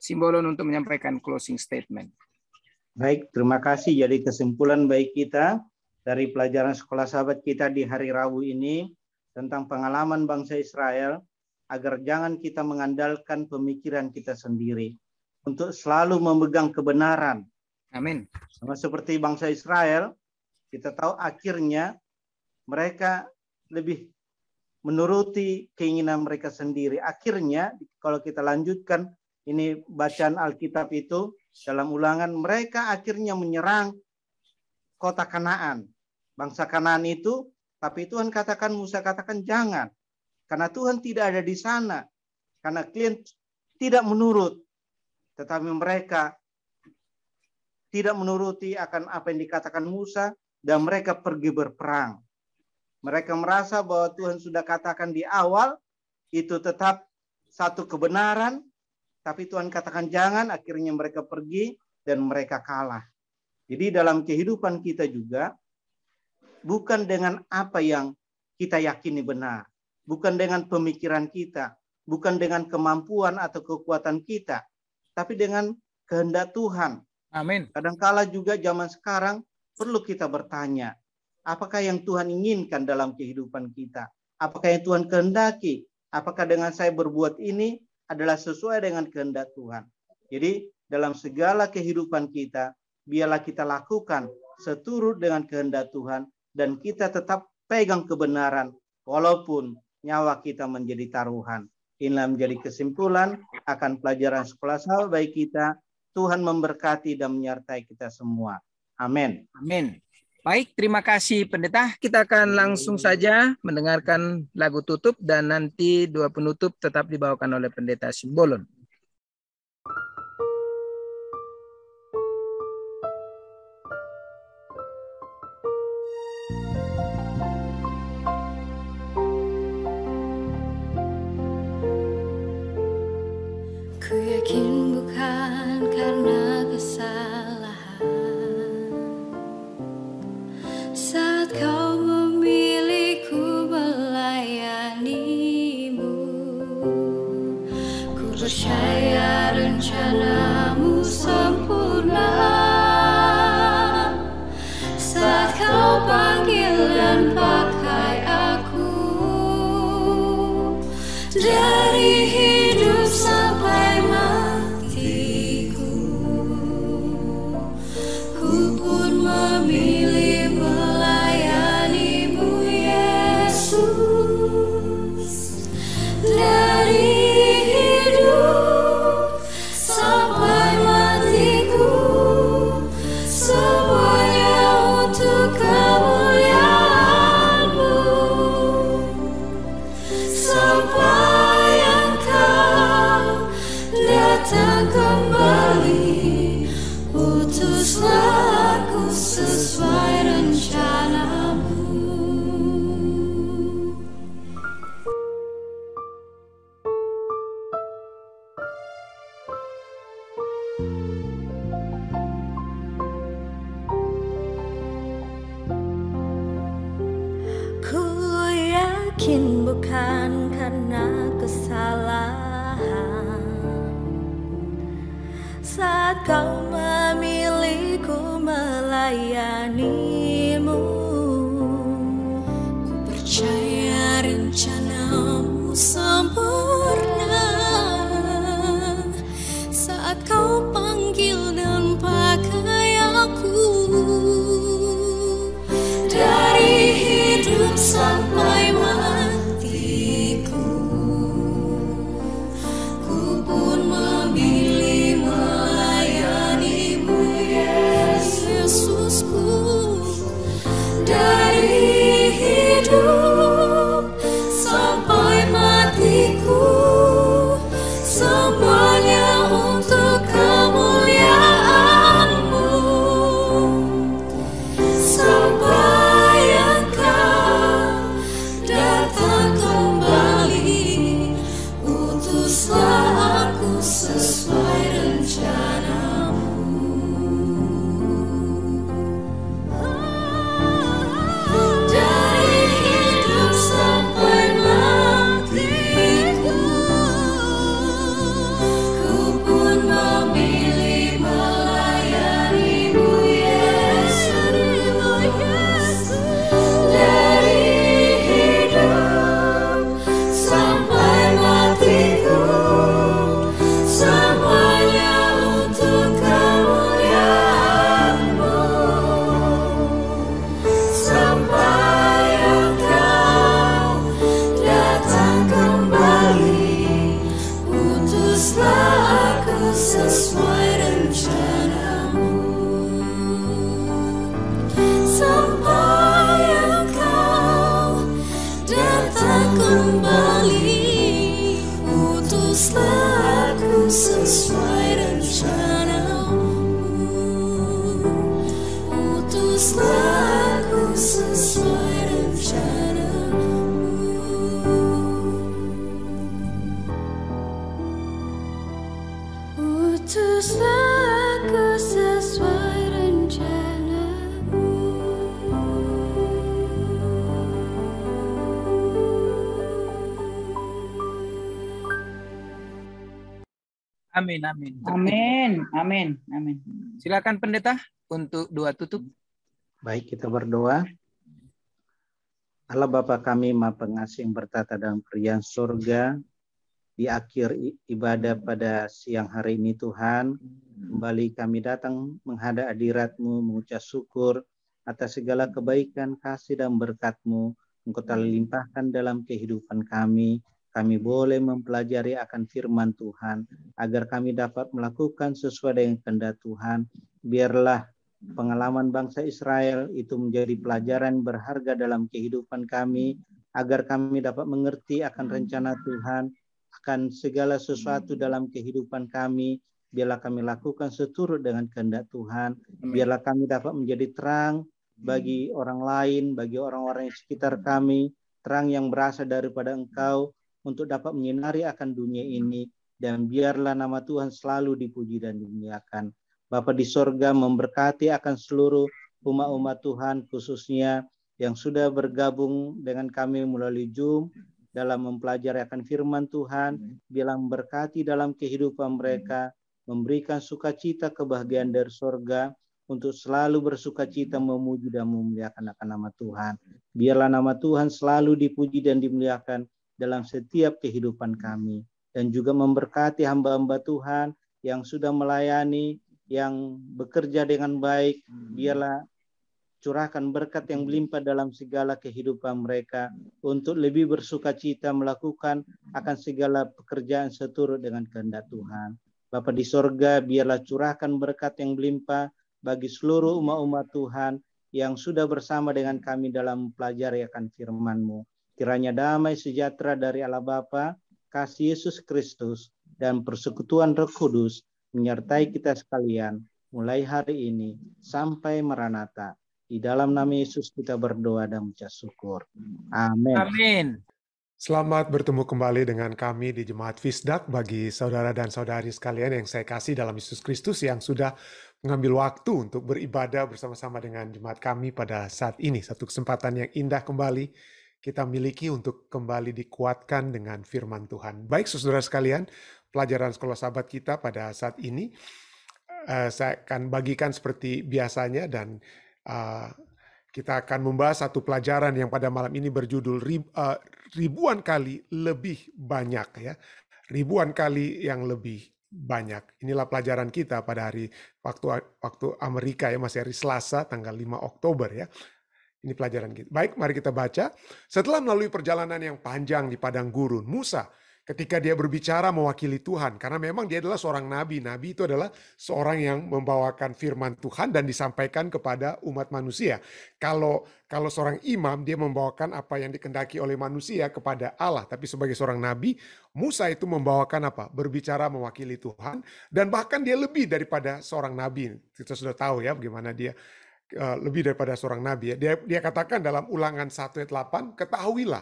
Simbolon untuk menyampaikan closing statement. Baik, terima kasih. Jadi kesimpulan baik kita dari pelajaran sekolah sahabat kita di hari Rabu ini tentang pengalaman bangsa Israel, agar jangan kita mengandalkan pemikiran kita sendiri untuk selalu memegang kebenaran. Amin. Sama seperti bangsa Israel, kita tahu akhirnya mereka lebih menuruti keinginan mereka sendiri. Akhirnya kalau kita lanjutkan ini bacaan Alkitab itu dalam Ulangan, mereka akhirnya menyerang kota Kanaan, bangsa Kanaan itu. Tapi Tuhan katakan, Musa katakan jangan, karena Tuhan tidak ada di sana, karena kalian tidak menurut. Tetapi mereka tidak menuruti akan apa yang dikatakan Musa, dan mereka pergi berperang. Mereka merasa bahwa Tuhan sudah katakan di awal, itu tetap satu kebenaran, tapi Tuhan katakan jangan, akhirnya mereka pergi dan mereka kalah. Jadi dalam kehidupan kita juga, bukan dengan apa yang kita yakini benar, bukan dengan pemikiran kita, bukan dengan kemampuan atau kekuatan kita, tapi dengan kehendak Tuhan. Amin. Kadangkala juga zaman sekarang perlu kita bertanya, apakah yang Tuhan inginkan dalam kehidupan kita? Apakah yang Tuhan kehendaki? Apakah dengan saya berbuat ini adalah sesuai dengan kehendak Tuhan? Jadi dalam segala kehidupan kita, biarlah kita lakukan seturut dengan kehendak Tuhan, dan kita tetap pegang kebenaran walaupun nyawa kita menjadi taruhan. Inilah menjadi kesimpulan akan pelajaran sekolah sahabat baik kita. Tuhan memberkati dan menyertai kita semua. Amin. Amin. Baik, terima kasih Pendeta. Kita akan langsung saja mendengarkan lagu tutup dan nanti doa penutup tetap dibawakan oleh Pendeta Simbolon. Ku yakin bukan karena kesalahan saat kau memilihku melayanimu. Ku percaya rencanamu sempurna saat kau panggil dan pakai aku dari hidup sampai matiku. Ku pun memilih melayanimu Yesus. Dari hidup sampai matiku, semuanya untuk kemuliaan-Mu. Sampai Engkau datang kembali, utuslah aku sesuai rencana-Mu. Ku yakin bukan karena kesalahan saat kau memilihku melayanimu. Ku percaya rencana-Mu sempurna saat kau panggil dan pakai aku dari hidup sampai matiku. Ku pun memilih melayanimu Yesusku. Amin, amin. Amin. Amin. Amin. Silakan pendeta untuk doa tutup. Baik, kita berdoa. Allah Bapa kami Maha Pengasih yang bertata dalam kerajaan surga, di akhir ibadah pada siang hari ini Tuhan, kembali kami datang menghadap hadirat-Mu, mengucap syukur atas segala kebaikan, kasih dan berkat-Mu. Engkau telah limpahkan dalam kehidupan kami. Kami boleh mempelajari akan firman Tuhan, agar kami dapat melakukan sesuai dengan kehendak Tuhan. Biarlah pengalaman bangsa Israel itu menjadi pelajaran berharga dalam kehidupan kami, agar kami dapat mengerti akan rencana Tuhan, akan segala sesuatu dalam kehidupan kami. Biarlah kami lakukan seturut dengan kehendak Tuhan. Biarlah kami dapat menjadi terang bagi orang lain, bagi orang-orang di sekitar kami, terang yang berasal daripada Engkau untuk dapat menyinari akan dunia ini. Dan biarlah nama Tuhan selalu dipuji dan dimuliakan. Bapa di sorga memberkati akan seluruh umat-umat Tuhan, khususnya yang sudah bergabung dengan kami melalui Zoom dalam mempelajari akan firman Tuhan. Biarlah memberkati dalam kehidupan mereka, memberikan sukacita kebahagiaan dari sorga, untuk selalu bersukacita memuji dan memuliakan akan nama Tuhan. Biarlah nama Tuhan selalu dipuji dan dimuliakan dalam setiap kehidupan kami. Dan juga memberkati hamba-hamba Tuhan yang sudah melayani, yang bekerja dengan baik. Biarlah curahkan berkat yang melimpah dalam segala kehidupan mereka, untuk lebih bersukacita melakukan akan segala pekerjaan seturut dengan kehendak Tuhan. Bapa di sorga, biarlah curahkan berkat yang melimpah bagi seluruh umat-umat Tuhan yang sudah bersama dengan kami dalam mempelajari akan firman-Mu. Kiranya damai sejahtera dari Allah Bapa, kasih Yesus Kristus, dan persekutuan Roh Kudus menyertai kita sekalian mulai hari ini sampai Maranatha. Di dalam nama Yesus kita berdoa dan mengucap syukur. Amin. Amin. Selamat bertemu kembali dengan kami di Jemaat Fisdak. Bagi saudara dan saudari sekalian yang saya kasih dalam Yesus Kristus yang sudah mengambil waktu untuk beribadah bersama-sama dengan jemaat kami pada saat ini. Satu kesempatan yang indah kembali kita miliki untuk kembali dikuatkan dengan firman Tuhan. Baik saudara sekalian, pelajaran sekolah sahabat kita pada saat ini saya akan bagikan seperti biasanya, dan kita akan membahas satu pelajaran yang pada malam ini berjudul ribuan kali lebih banyak, ya. Ribuan kali yang lebih banyak. Inilah pelajaran kita pada hari waktu Amerika, ya, masih hari Selasa tanggal 5 Oktober, ya. Ini pelajaran kita. Baik, mari kita baca. Setelah melalui perjalanan yang panjang di padang gurun, Musa ketika dia berbicara mewakili Tuhan, karena memang dia adalah seorang nabi. Nabi itu adalah seorang yang membawakan firman Tuhan dan disampaikan kepada umat manusia. Kalau seorang imam, dia membawakan apa yang dikehendaki oleh manusia kepada Allah. Tapi sebagai seorang nabi, Musa itu membawakan apa? Berbicara mewakili Tuhan, dan bahkan dia lebih daripada seorang nabi. Kita sudah tahu, ya, bagaimana dia lebih daripada seorang nabi, ya. Dia katakan dalam Ulangan 1 ayat 8, ketahuilah,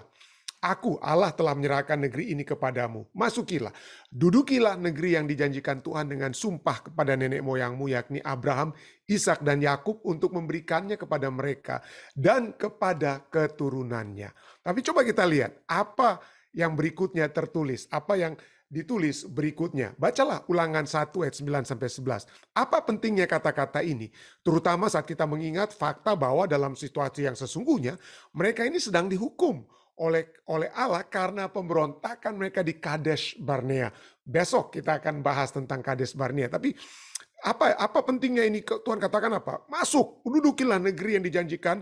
aku Allah telah menyerahkan negeri ini kepadamu. Masukilah, dudukilah negeri yang dijanjikan Tuhan dengan sumpah kepada nenek moyangmu, yakni Abraham, Ishak dan Yakub, untuk memberikannya kepada mereka dan kepada keturunannya. Tapi coba kita lihat apa yang berikutnya tertulis, apa yang ditulis berikutnya. Bacalah Ulangan 1 ayat 9-11. Apa pentingnya kata-kata ini? Terutama saat kita mengingat fakta bahwa dalam situasi yang sesungguhnya mereka ini sedang dihukum oleh Allah karena pemberontakan mereka di Kadesh Barnea. Besok kita akan bahas tentang Kadesh Barnea. Tapi apa pentingnya ini? Tuhan katakan apa? Masuk, dudukilah negeri yang dijanjikan.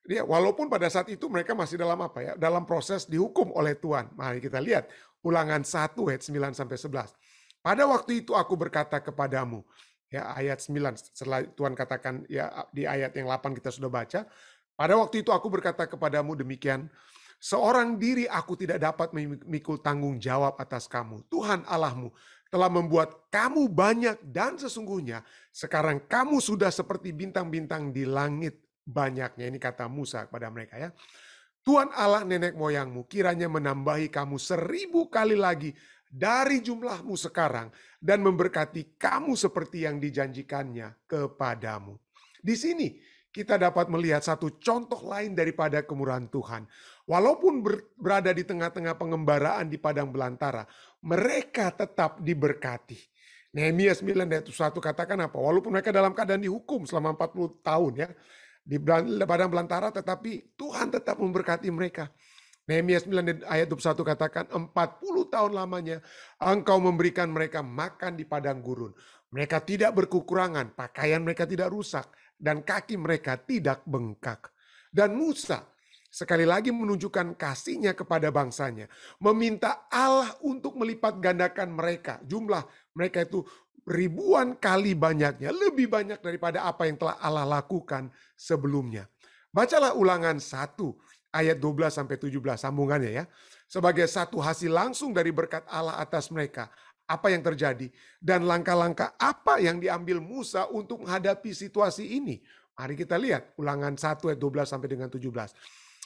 Ya, walaupun pada saat itu mereka masih dalam apa, ya? Dalam proses dihukum oleh Tuhan. Mari kita lihat Ulangan 1 ayat 9-11. Pada waktu itu aku berkata kepadamu, ya, ayat 9, setelah Tuhan katakan, ya, di ayat yang 8 kita sudah baca. Pada waktu itu aku berkata kepadamu demikian, seorang diri aku tidak dapat memikul tanggung jawab atas kamu. Tuhan Allahmu telah membuat kamu banyak, dan sesungguhnya sekarang kamu sudah seperti bintang-bintang di langit banyaknya. Ini kata Musa kepada mereka, ya. Tuhan Allah nenek moyangmu kiranya menambahi kamu 1000 kali lagi dari jumlahmu sekarang, dan memberkati kamu seperti yang dijanjikannya kepadamu. Di sini kita dapat melihat satu contoh lain daripada kemurahan Tuhan. Walaupun berada di tengah-tengah pengembaraan di padang belantara, mereka tetap diberkati. Nehemia 9 ayat 1 katakan apa? Walaupun mereka dalam keadaan dihukum selama 40 tahun ya, di padang belantara, tetapi Tuhan tetap memberkati mereka. Nehemia 9 ayat 21 katakan 40 tahun lamanya engkau memberikan mereka makan di padang gurun. Mereka tidak berkekurangan, pakaian mereka tidak rusak, dan kaki mereka tidak bengkak. Dan Musa sekali lagi menunjukkan kasihnya kepada bangsanya, meminta Allah untuk melipat gandakan mereka. Jumlah mereka itu ribuan kali banyaknya, lebih banyak daripada apa yang telah Allah lakukan sebelumnya. Bacalah Ulangan 1 ayat 12-17 sambungannya ya. Sebagai satu hasil langsung dari berkat Allah atas mereka. Apa yang terjadi dan langkah-langkah apa yang diambil Musa untuk menghadapi situasi ini. Mari kita lihat Ulangan 1 ayat 12 sampai dengan 17.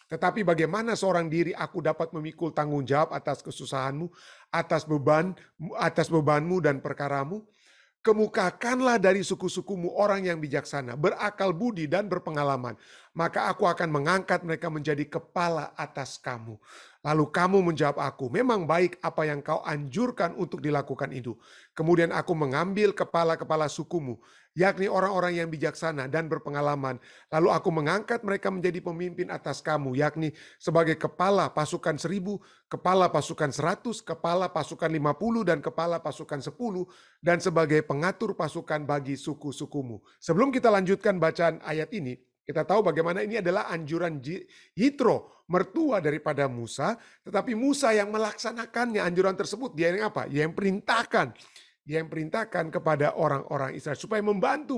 Tetapi bagaimana seorang diri aku dapat memikul tanggung jawab atas kesusahanmu, atas bebanmu dan perkaramu? Kemukakanlah dari suku-sukumu orang yang bijaksana, berakal budi dan berpengalaman. Maka aku akan mengangkat mereka menjadi kepala atas kamu. Lalu kamu menjawab aku, memang baik apa yang kau anjurkan untuk dilakukan itu. Kemudian aku mengambil kepala-kepala sukumu, yakni orang-orang yang bijaksana dan berpengalaman. Lalu aku mengangkat mereka menjadi pemimpin atas kamu, yakni sebagai kepala pasukan 1000, kepala pasukan 100, kepala pasukan 50, dan kepala pasukan 10, dan sebagai pengatur pasukan bagi suku-sukumu. Sebelum kita lanjutkan bacaan ayat ini, kita tahu bagaimana ini adalah anjuran Yitro, mertua daripada Musa, tetapi Musa yang melaksanakannya anjuran tersebut. Dia yang apa? Dia yang perintahkan. Dia yang perintahkan kepada orang-orang Israel supaya membantu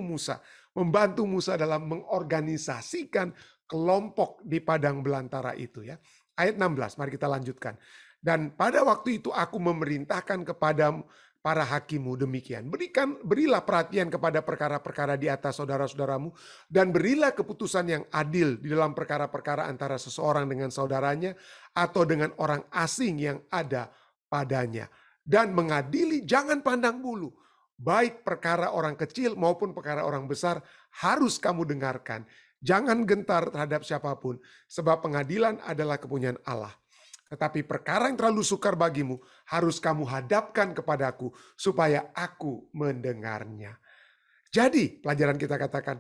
Musa dalam mengorganisasikan kelompok di padang belantara itu ya. Ayat 16, mari kita lanjutkan. Dan pada waktu itu aku memerintahkan kepada para hakimu demikian. Berilah perhatian kepada perkara-perkara di atas saudara-saudaramu dan berilah keputusan yang adil di dalam perkara-perkara antara seseorang dengan saudaranya atau dengan orang asing yang ada padanya. Dan mengadili jangan pandang bulu. Baik perkara orang kecil maupun perkara orang besar harus kamu dengarkan. Jangan gentar terhadap siapapun sebab pengadilan adalah kepunyaan Allah. Tetapi perkara yang terlalu sukar bagimu harus kamu hadapkan kepadaku supaya aku mendengarnya. Jadi pelajaran kita katakan,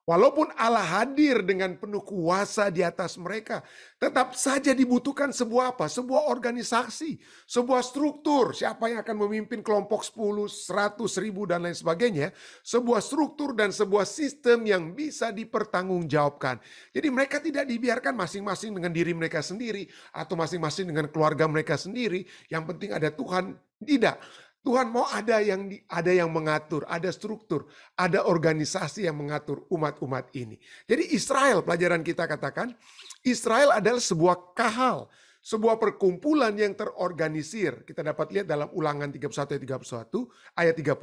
walaupun Allah hadir dengan penuh kuasa di atas mereka, tetap saja dibutuhkan sebuah apa? Sebuah organisasi, sebuah struktur. Siapa yang akan memimpin kelompok 10, 100, 1000 dan lain sebagainya. Sebuah struktur dan sebuah sistem yang bisa dipertanggungjawabkan. Jadi mereka tidak dibiarkan masing-masing dengan diri mereka sendiri atau masing-masing dengan keluarga mereka sendiri. Yang penting ada Tuhan. Tidak. Tuhan mau ada yang mengatur, ada struktur, ada organisasi yang mengatur umat-umat ini. Jadi Israel, pelajaran kita katakan, Israel adalah sebuah kahal, sebuah perkumpulan yang terorganisir. Kita dapat lihat dalam Ulangan 31 ayat 30,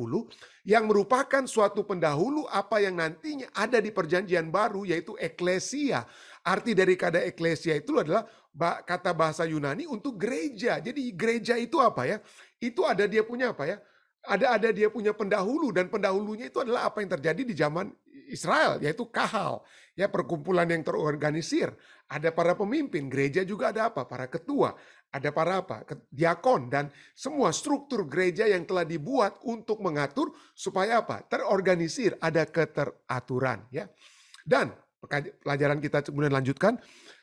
yang merupakan suatu pendahulu apa yang nantinya ada di perjanjian baru, yaitu eklesia. Arti dari kata eklesia itu adalah kata bahasa Yunani untuk gereja. Jadi gereja itu apa ya? Itu ada dia punya apa ya? Ada dia punya pendahulu, dan pendahulunya itu adalah apa yang terjadi di zaman Israel, yaitu kahal, ya, perkumpulan yang terorganisir. Ada para pemimpin, gereja juga ada apa? Para ketua, ada para apa? Diakon, dan semua struktur gereja yang telah dibuat untuk mengatur supaya apa? Terorganisir, ada keteraturan, ya. Dan pelajaran kita kemudian lanjutkan,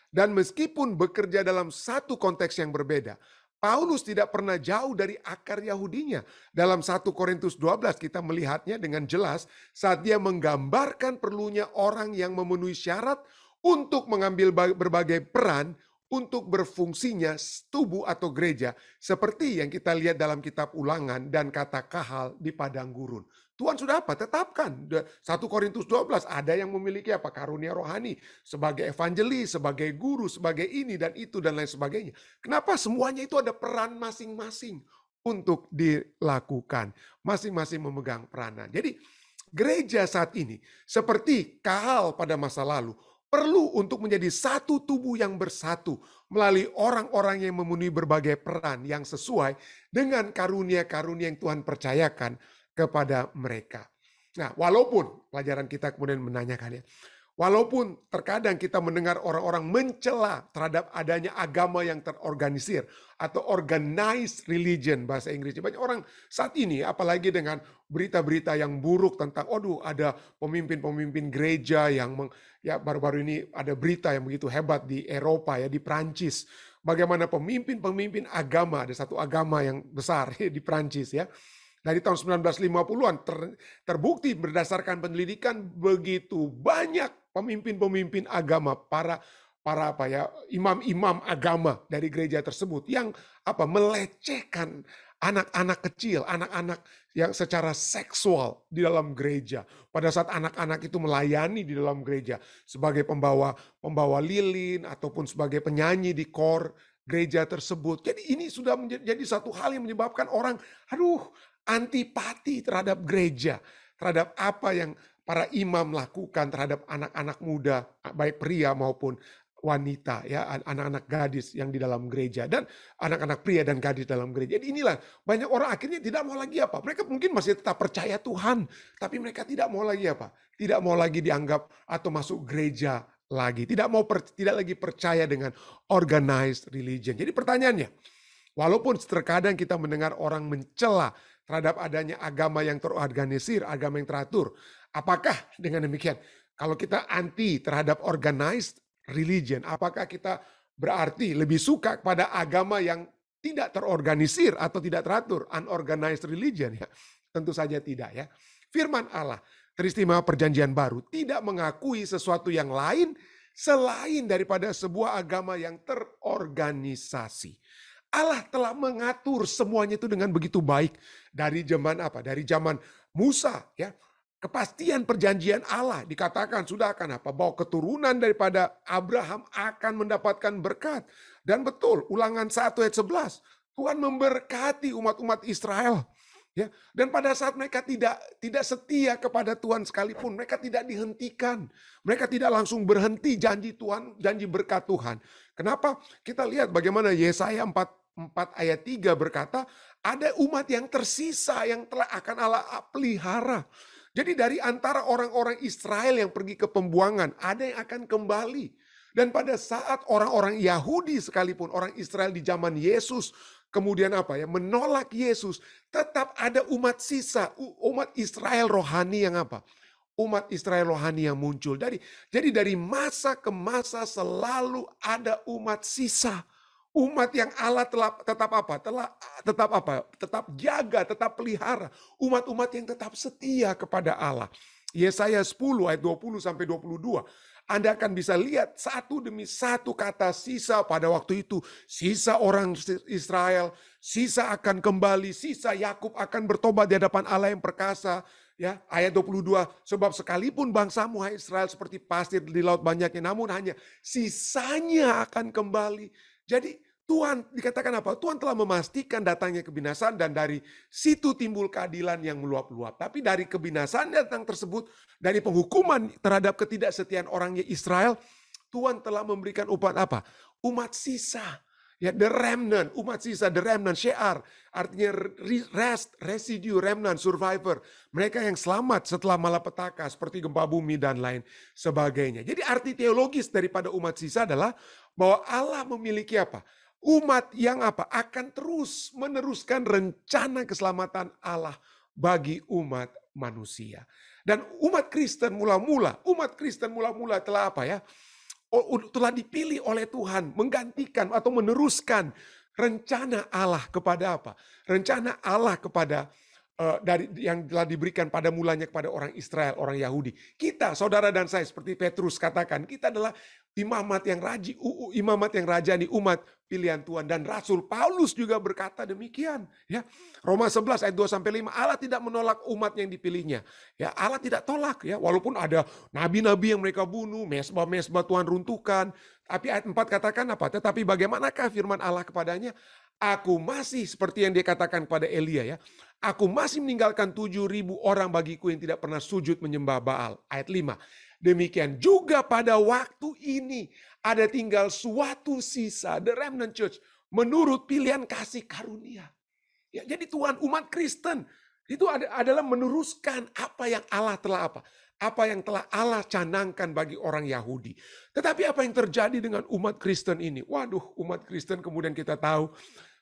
dan meskipun bekerja dalam satu konteks yang berbeda, Paulus tidak pernah jauh dari akar Yahudinya. Dalam 1 Korintus 12 kita melihatnya dengan jelas saat dia menggambarkan perlunya orang yang memenuhi syarat untuk mengambil berbagai peran untuk berfungsinya tubuh atau gereja. Seperti yang kita lihat dalam kitab Ulangan dan kata kahal di padang gurun. Tuhan sudah apa? Tetapkan. 1 Korintus 12 ada yang memiliki apa? Karunia rohani. Sebagai evangelis, sebagai guru, sebagai ini dan itu dan lain sebagainya. Kenapa? Semuanya itu ada peran masing-masing untuk dilakukan. Masing-masing memegang peranan. Jadi gereja saat ini seperti kahal pada masa lalu perlu untuk menjadi satu tubuh yang bersatu melalui orang-orang yang memenuhi berbagai peran yang sesuai dengan karunia-karunia yang Tuhan percayakan kepada mereka. Nah, walaupun pelajaran kita kemudian menanyakannya, Walaupun terkadang kita mendengar orang-orang mencela terhadap adanya agama yang terorganisir atau organized religion bahasa Inggrisnya. Banyak orang saat ini apalagi dengan berita-berita yang buruk tentang ada pemimpin-pemimpin gereja yang ya baru-baru ini ada berita yang begitu hebat di Eropa ya, di Prancis. Bagaimana pemimpin-pemimpin agama, ada satu agama yang besar di Prancis ya. Dari tahun 1950-an terbukti berdasarkan penelitikan begitu banyak pemimpin-pemimpin agama, para imam-imam agama dari gereja tersebut yang melecehkan anak-anak kecil, anak-anak yang secara seksual di dalam gereja. Pada saat anak-anak itu melayani di dalam gereja sebagai pembawa lilin ataupun sebagai penyanyi di kor gereja tersebut. Jadi ini sudah menjadi satu hal yang menyebabkan orang antipati terhadap gereja, terhadap apa yang para imam lakukan terhadap anak-anak muda, baik pria maupun wanita, ya, anak-anak gadis yang di dalam gereja dan anak-anak pria dan gadis dalam gereja. Jadi inilah banyak orang akhirnya tidak mau lagi Mereka mungkin masih tetap percaya Tuhan, tapi mereka tidak mau lagi Tidak mau lagi dianggap atau masuk gereja lagi. Tidak lagi percaya dengan organized religion. Jadi pertanyaannya, walaupun terkadang kita mendengar orang mencela terhadap adanya agama yang terorganisir, agama yang teratur. Apakah dengan demikian, kalau kita anti terhadap organized religion, apakah kita berarti lebih suka kepada agama yang tidak terorganisir atau tidak teratur, unorganized religion? Ya, tentu saja tidak ya. Firman Allah, teristimewa perjanjian baru, tidak mengakui sesuatu yang lain selain daripada sebuah agama yang terorganisasi. Allah telah mengatur semuanya itu dengan begitu baik dari zaman Dari zaman Musa ya. Kepastian perjanjian Allah dikatakan sudah akan bahwa keturunan daripada Abraham akan mendapatkan berkat. Dan betul, Ulangan 1 ayat 11, Tuhan memberkati umat-umat Israel. Ya, dan pada saat mereka tidak setia kepada Tuhan sekalipun, mereka tidak dihentikan. Mereka tidak langsung berhenti janji Tuhan, janji berkat Tuhan. Kenapa? Kita lihat bagaimana Yesaya 4 ayat 3 berkata, ada umat yang tersisa yang telah akan Allah pelihara. Jadi dari antara orang-orang Israel yang pergi ke pembuangan, ada yang akan kembali. Dan pada saat orang-orang Yahudi sekalipun, orang Israel di zaman Yesus, kemudian menolak Yesus, tetap ada umat sisa, umat Israel rohani yang umat Israel rohani yang muncul. Jadi dari masa ke masa selalu ada umat sisa. Umat yang Allah tetap jaga, tetap pelihara. Umat-umat yang tetap setia kepada Allah. Yesaya 10 ayat 20 sampai 22. Anda akan bisa lihat satu demi satu kata sisa pada waktu itu. Sisa orang Israel, sisa akan kembali, sisa Yakub akan bertobat di hadapan Allah yang perkasa. Ya, ayat 22, sebab sekalipun bangsamu hai Israel seperti pasir di laut banyaknya, namun hanya sisanya akan kembali. Jadi Tuhan dikatakan Tuhan telah memastikan datangnya kebinasaan dan dari situ timbul keadilan yang meluap-luap. Tapi dari kebinasaan datang tersebut, dari penghukuman terhadap ketidaksetiaan orangnya Israel, Tuhan telah memberikan umat sisa. Ya, the remnant, umat sisa, the remnant, syiar, artinya residue, remnant, survivor. Mereka yang selamat setelah malapetaka seperti gempa bumi dan lain sebagainya. Jadi arti teologis daripada umat sisa adalah bahwa Allah memiliki umat yang akan terus meneruskan rencana keselamatan Allah bagi umat manusia. Dan umat Kristen mula-mula telah telah dipilih oleh Tuhan menggantikan atau meneruskan rencana Allah kepada rencana Allah kepada dari yang telah diberikan pada mulanya kepada orang Israel, orang Yahudi. Kita, saudara dan saya, seperti Petrus katakan, kita adalah imamat yang rajani umat pilihan Tuhan. Dan Rasul Paulus juga berkata demikian. Ya, Roma 11 ayat 2-5, Allah tidak menolak umat yang dipilihnya. Ya, Allah tidak tolak. Ya, walaupun ada nabi-nabi yang mereka bunuh, mesbah-mesbah Tuhan runtuhkan. Tapi ayat 4 katakan tetapi bagaimanakah firman Allah kepadanya? Aku masih seperti yang dia katakan kepada Elia ya. Aku masih meninggalkan 7.000 orang bagiku yang tidak pernah sujud menyembah Baal. Ayat 5. Demikian juga pada waktu ini ada tinggal suatu sisa, the remnant church, menurut pilihan kasih karunia. Ya, jadi Tuhan umat Kristen Itu adalah meneruskan apa yang Allah telah apa yang telah Allah canangkan bagi orang Yahudi. Tetapi apa yang terjadi dengan umat Kristen ini? Waduh, umat Kristen kemudian kita tahu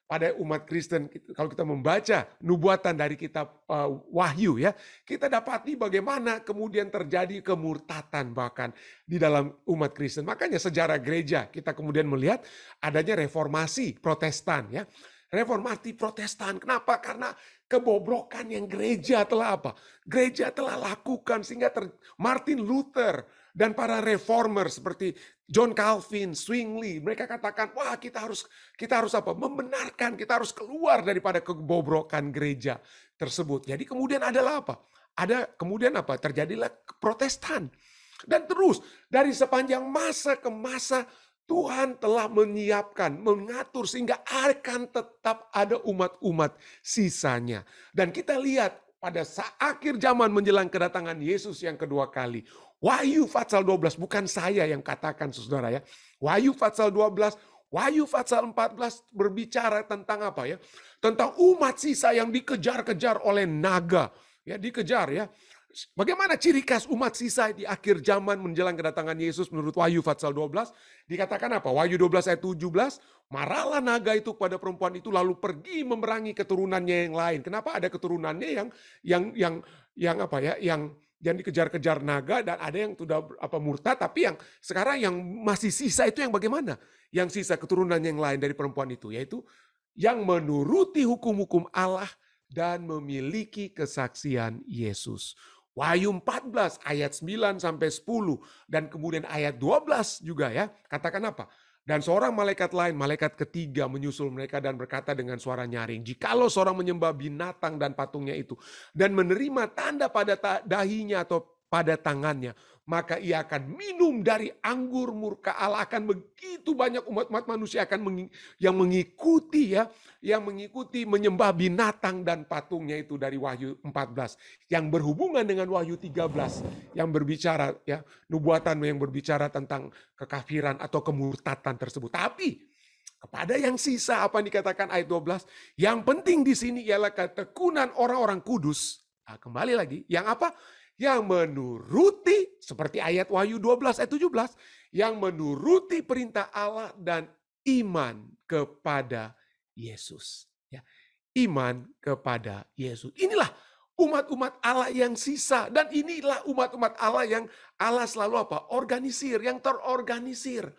pada umat Kristen, kalau kita membaca nubuatan dari kitab Wahyu ya, kita dapati bagaimana kemudian terjadi kemurtatan bahkan di dalam umat Kristen. Makanya sejarah gereja kita kemudian melihat adanya reformasi Protestan ya. Reformasi Protestan. Kenapa? Karena kebobrokan yang gereja telah Gereja telah lakukan sehingga Martin Luther dan para reformer seperti John Calvin, Zwingli, mereka katakan, wah kita harus membenarkan, kita harus keluar daripada kebobrokan gereja tersebut. Jadi kemudian adalah terjadilah Protestan. Dan terus dari sepanjang masa ke masa Tuhan telah menyiapkan, mengatur sehingga akan tetap ada umat-umat sisanya. Dan kita lihat pada akhir zaman menjelang kedatangan Yesus yang kedua kali. Wahyu pasal 12, bukan saya yang katakan saudara ya. Wahyu pasal 12, Wahyu pasal 14 berbicara tentang apa ya? Tentang umat sisa yang dikejar-kejar oleh naga. Ya, dikejar ya. Bagaimana ciri khas umat sisa di akhir zaman menjelang kedatangan Yesus menurut Wahyu pasal 12? Dikatakan apa? Wahyu 12 ayat 17, marahlah naga itu kepada perempuan itu lalu pergi memerangi keturunannya yang lain. Kenapa ada keturunannya yang dikejar-kejar naga dan ada yang sudah murtad, tapi yang sekarang yang masih sisa itu yang bagaimana? Yang sisa keturunan yang lain dari perempuan itu, yaitu yang menuruti hukum-hukum Allah dan memiliki kesaksian Yesus. Wahyu 14 ayat 9 sampai 10 dan kemudian ayat 12 juga ya. Katakan apa? Dan seorang malaikat lain, malaikat ketiga menyusul mereka dan berkata dengan suara nyaring, jikalau seorang menyembah binatang dan patungnya itu dan menerima tanda pada dahinya atau pada tangannya, maka ia akan minum dari anggur murka Allah. Akan begitu banyak umat manusia yang mengikuti menyembah binatang dan patungnya itu dari Wahyu 14 yang berhubungan dengan Wahyu 13 yang berbicara ya, nubuatan yang berbicara tentang kekafiran atau kemurtatan tersebut. Tapi kepada yang sisa apa yang dikatakan ayat 12, yang penting di sini ialah ketekunan orang-orang kudus. Nah, kembali lagi, yang apa? Yang menuruti, seperti ayat Wahyu 12 ayat 17, yang menuruti perintah Allah dan iman kepada Yesus. Ya, iman kepada Yesus. Inilah umat-umat Allah yang sisa. Dan inilah umat-umat Allah yang Allah selalu organisir, yang terorganisir.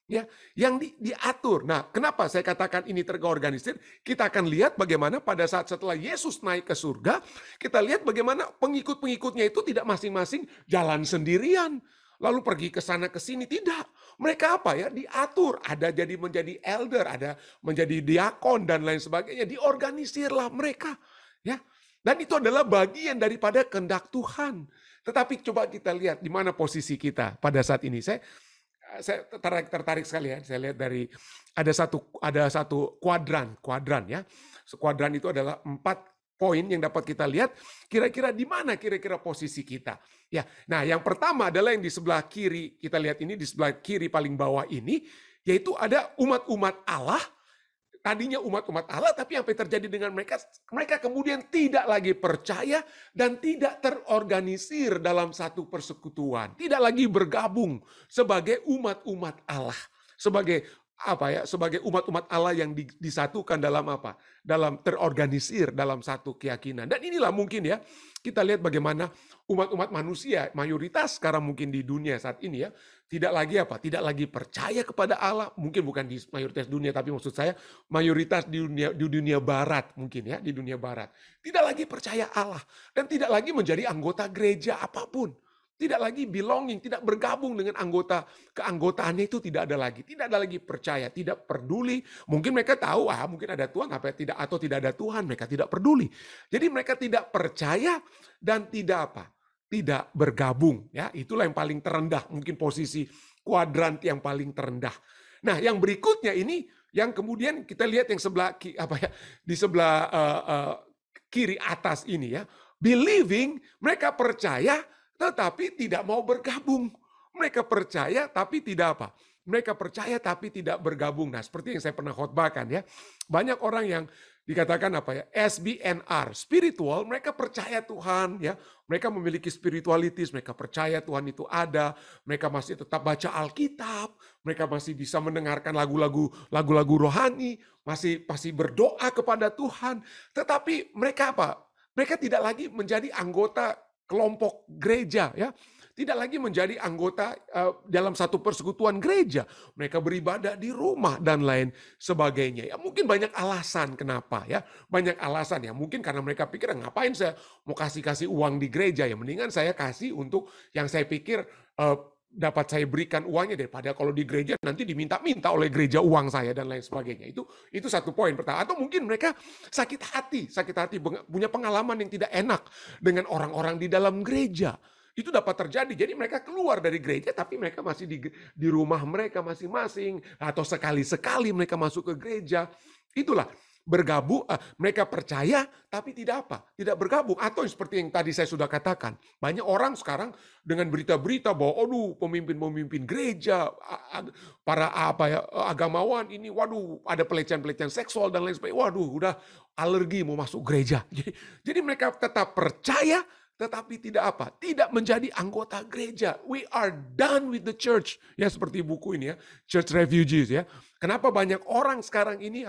Ya, yang diatur. Nah, kenapa saya katakan ini terorganisir? Kita akan lihat bagaimana pada saat setelah Yesus naik ke surga, kita lihat bagaimana pengikut-pengikutnya itu tidak masing-masing jalan sendirian, lalu pergi ke sana ke sini, tidak. Mereka diatur, ada jadi menjadi elder, ada menjadi diakon dan lain sebagainya, diorganisirlah mereka, ya. Dan itu adalah bagian daripada kehendak Tuhan. Tetapi coba kita lihat di mana posisi kita pada saat ini. Saya tertarik sekali ya. Saya lihat dari ada satu kuadran ya. Kuadran itu adalah 4 poin yang dapat kita lihat kira-kira di mana kira-kira posisi kita. Ya. Nah, yang pertama adalah yang di sebelah kiri, kita lihat ini di sebelah kiri paling bawah ini, yaitu ada umat-umat Allah. Tadinya umat-umat Allah, tapi apa yang terjadi dengan mereka? Mereka kemudian tidak lagi percaya dan tidak terorganisir dalam satu persekutuan. Tidak lagi bergabung sebagai umat-umat Allah. Sebagai umat-umat Allah yang disatukan dalam dalam terorganisir dalam satu keyakinan. Dan inilah mungkin ya, kita lihat bagaimana umat-umat manusia, mayoritas sekarang mungkin di dunia saat ini ya, tidak lagi percaya kepada Allah, mungkin bukan di mayoritas dunia, tapi maksud saya mayoritas di dunia barat mungkin ya, di dunia barat. Tidak lagi percaya Allah dan tidak lagi menjadi anggota gereja apapun. Tidak lagi belonging, tidak bergabung dengan keanggotaannya itu tidak ada lagi percaya, tidak peduli. Mungkin mereka tahu mungkin ada Tuhan atau tidak ada Tuhan, mereka tidak peduli. Jadi mereka tidak percaya dan tidak bergabung, ya. Itulah yang paling terendah, mungkin posisi kuadran yang paling terendah. Nah, yang berikutnya ini yang kemudian kita lihat yang di sebelah kiri atas ini ya. Believing, mereka percaya tetapi tidak mau bergabung. Mereka percaya tapi tidak Mereka percaya tapi tidak bergabung. Nah, seperti yang saya pernah khotbahkan ya. Banyak orang yang Dikatakan apa ya? SBNR, spiritual, mereka percaya Tuhan ya. Mereka memiliki spiritualitas, mereka percaya Tuhan itu ada, mereka masih tetap baca Alkitab, mereka masih bisa mendengarkan lagu-lagu rohani, masih berdoa kepada Tuhan. Tetapi mereka apa? Mereka tidak lagi menjadi anggota kelompok gereja ya. Tidak lagi menjadi anggota dalam satu persekutuan gereja. Mereka beribadah di rumah dan lain sebagainya. Ya, mungkin banyak alasan kenapa ya. Banyak alasan ya. Mungkin karena mereka pikir ngapain saya mau kasih uang di gereja ya. Mendingan saya kasih untuk yang saya pikir dapat saya berikan uangnya daripada kalau di gereja nanti diminta-minta oleh gereja uang saya dan lain sebagainya. Itu satu poin pertama. Atau mungkin mereka sakit hati punya pengalaman yang tidak enak dengan orang-orang di dalam gereja. Itu dapat terjadi. Jadi mereka keluar dari gereja tapi mereka masih di rumah mereka masing-masing atau sekali-sekali mereka masuk ke gereja. Itulah bergabung, mereka percaya tapi tidak bergabung. Atau seperti yang tadi saya sudah katakan, banyak orang sekarang dengan berita-berita bahwa pemimpin gereja, para agamawan ini ada pelecehan seksual dan lain sebagainya. Udah alergi mau masuk gereja. Jadi mereka tetap percaya tetapi tidak menjadi anggota gereja. We are done with the church. Ya seperti buku ini ya, Church Refugees ya. Kenapa banyak orang sekarang ini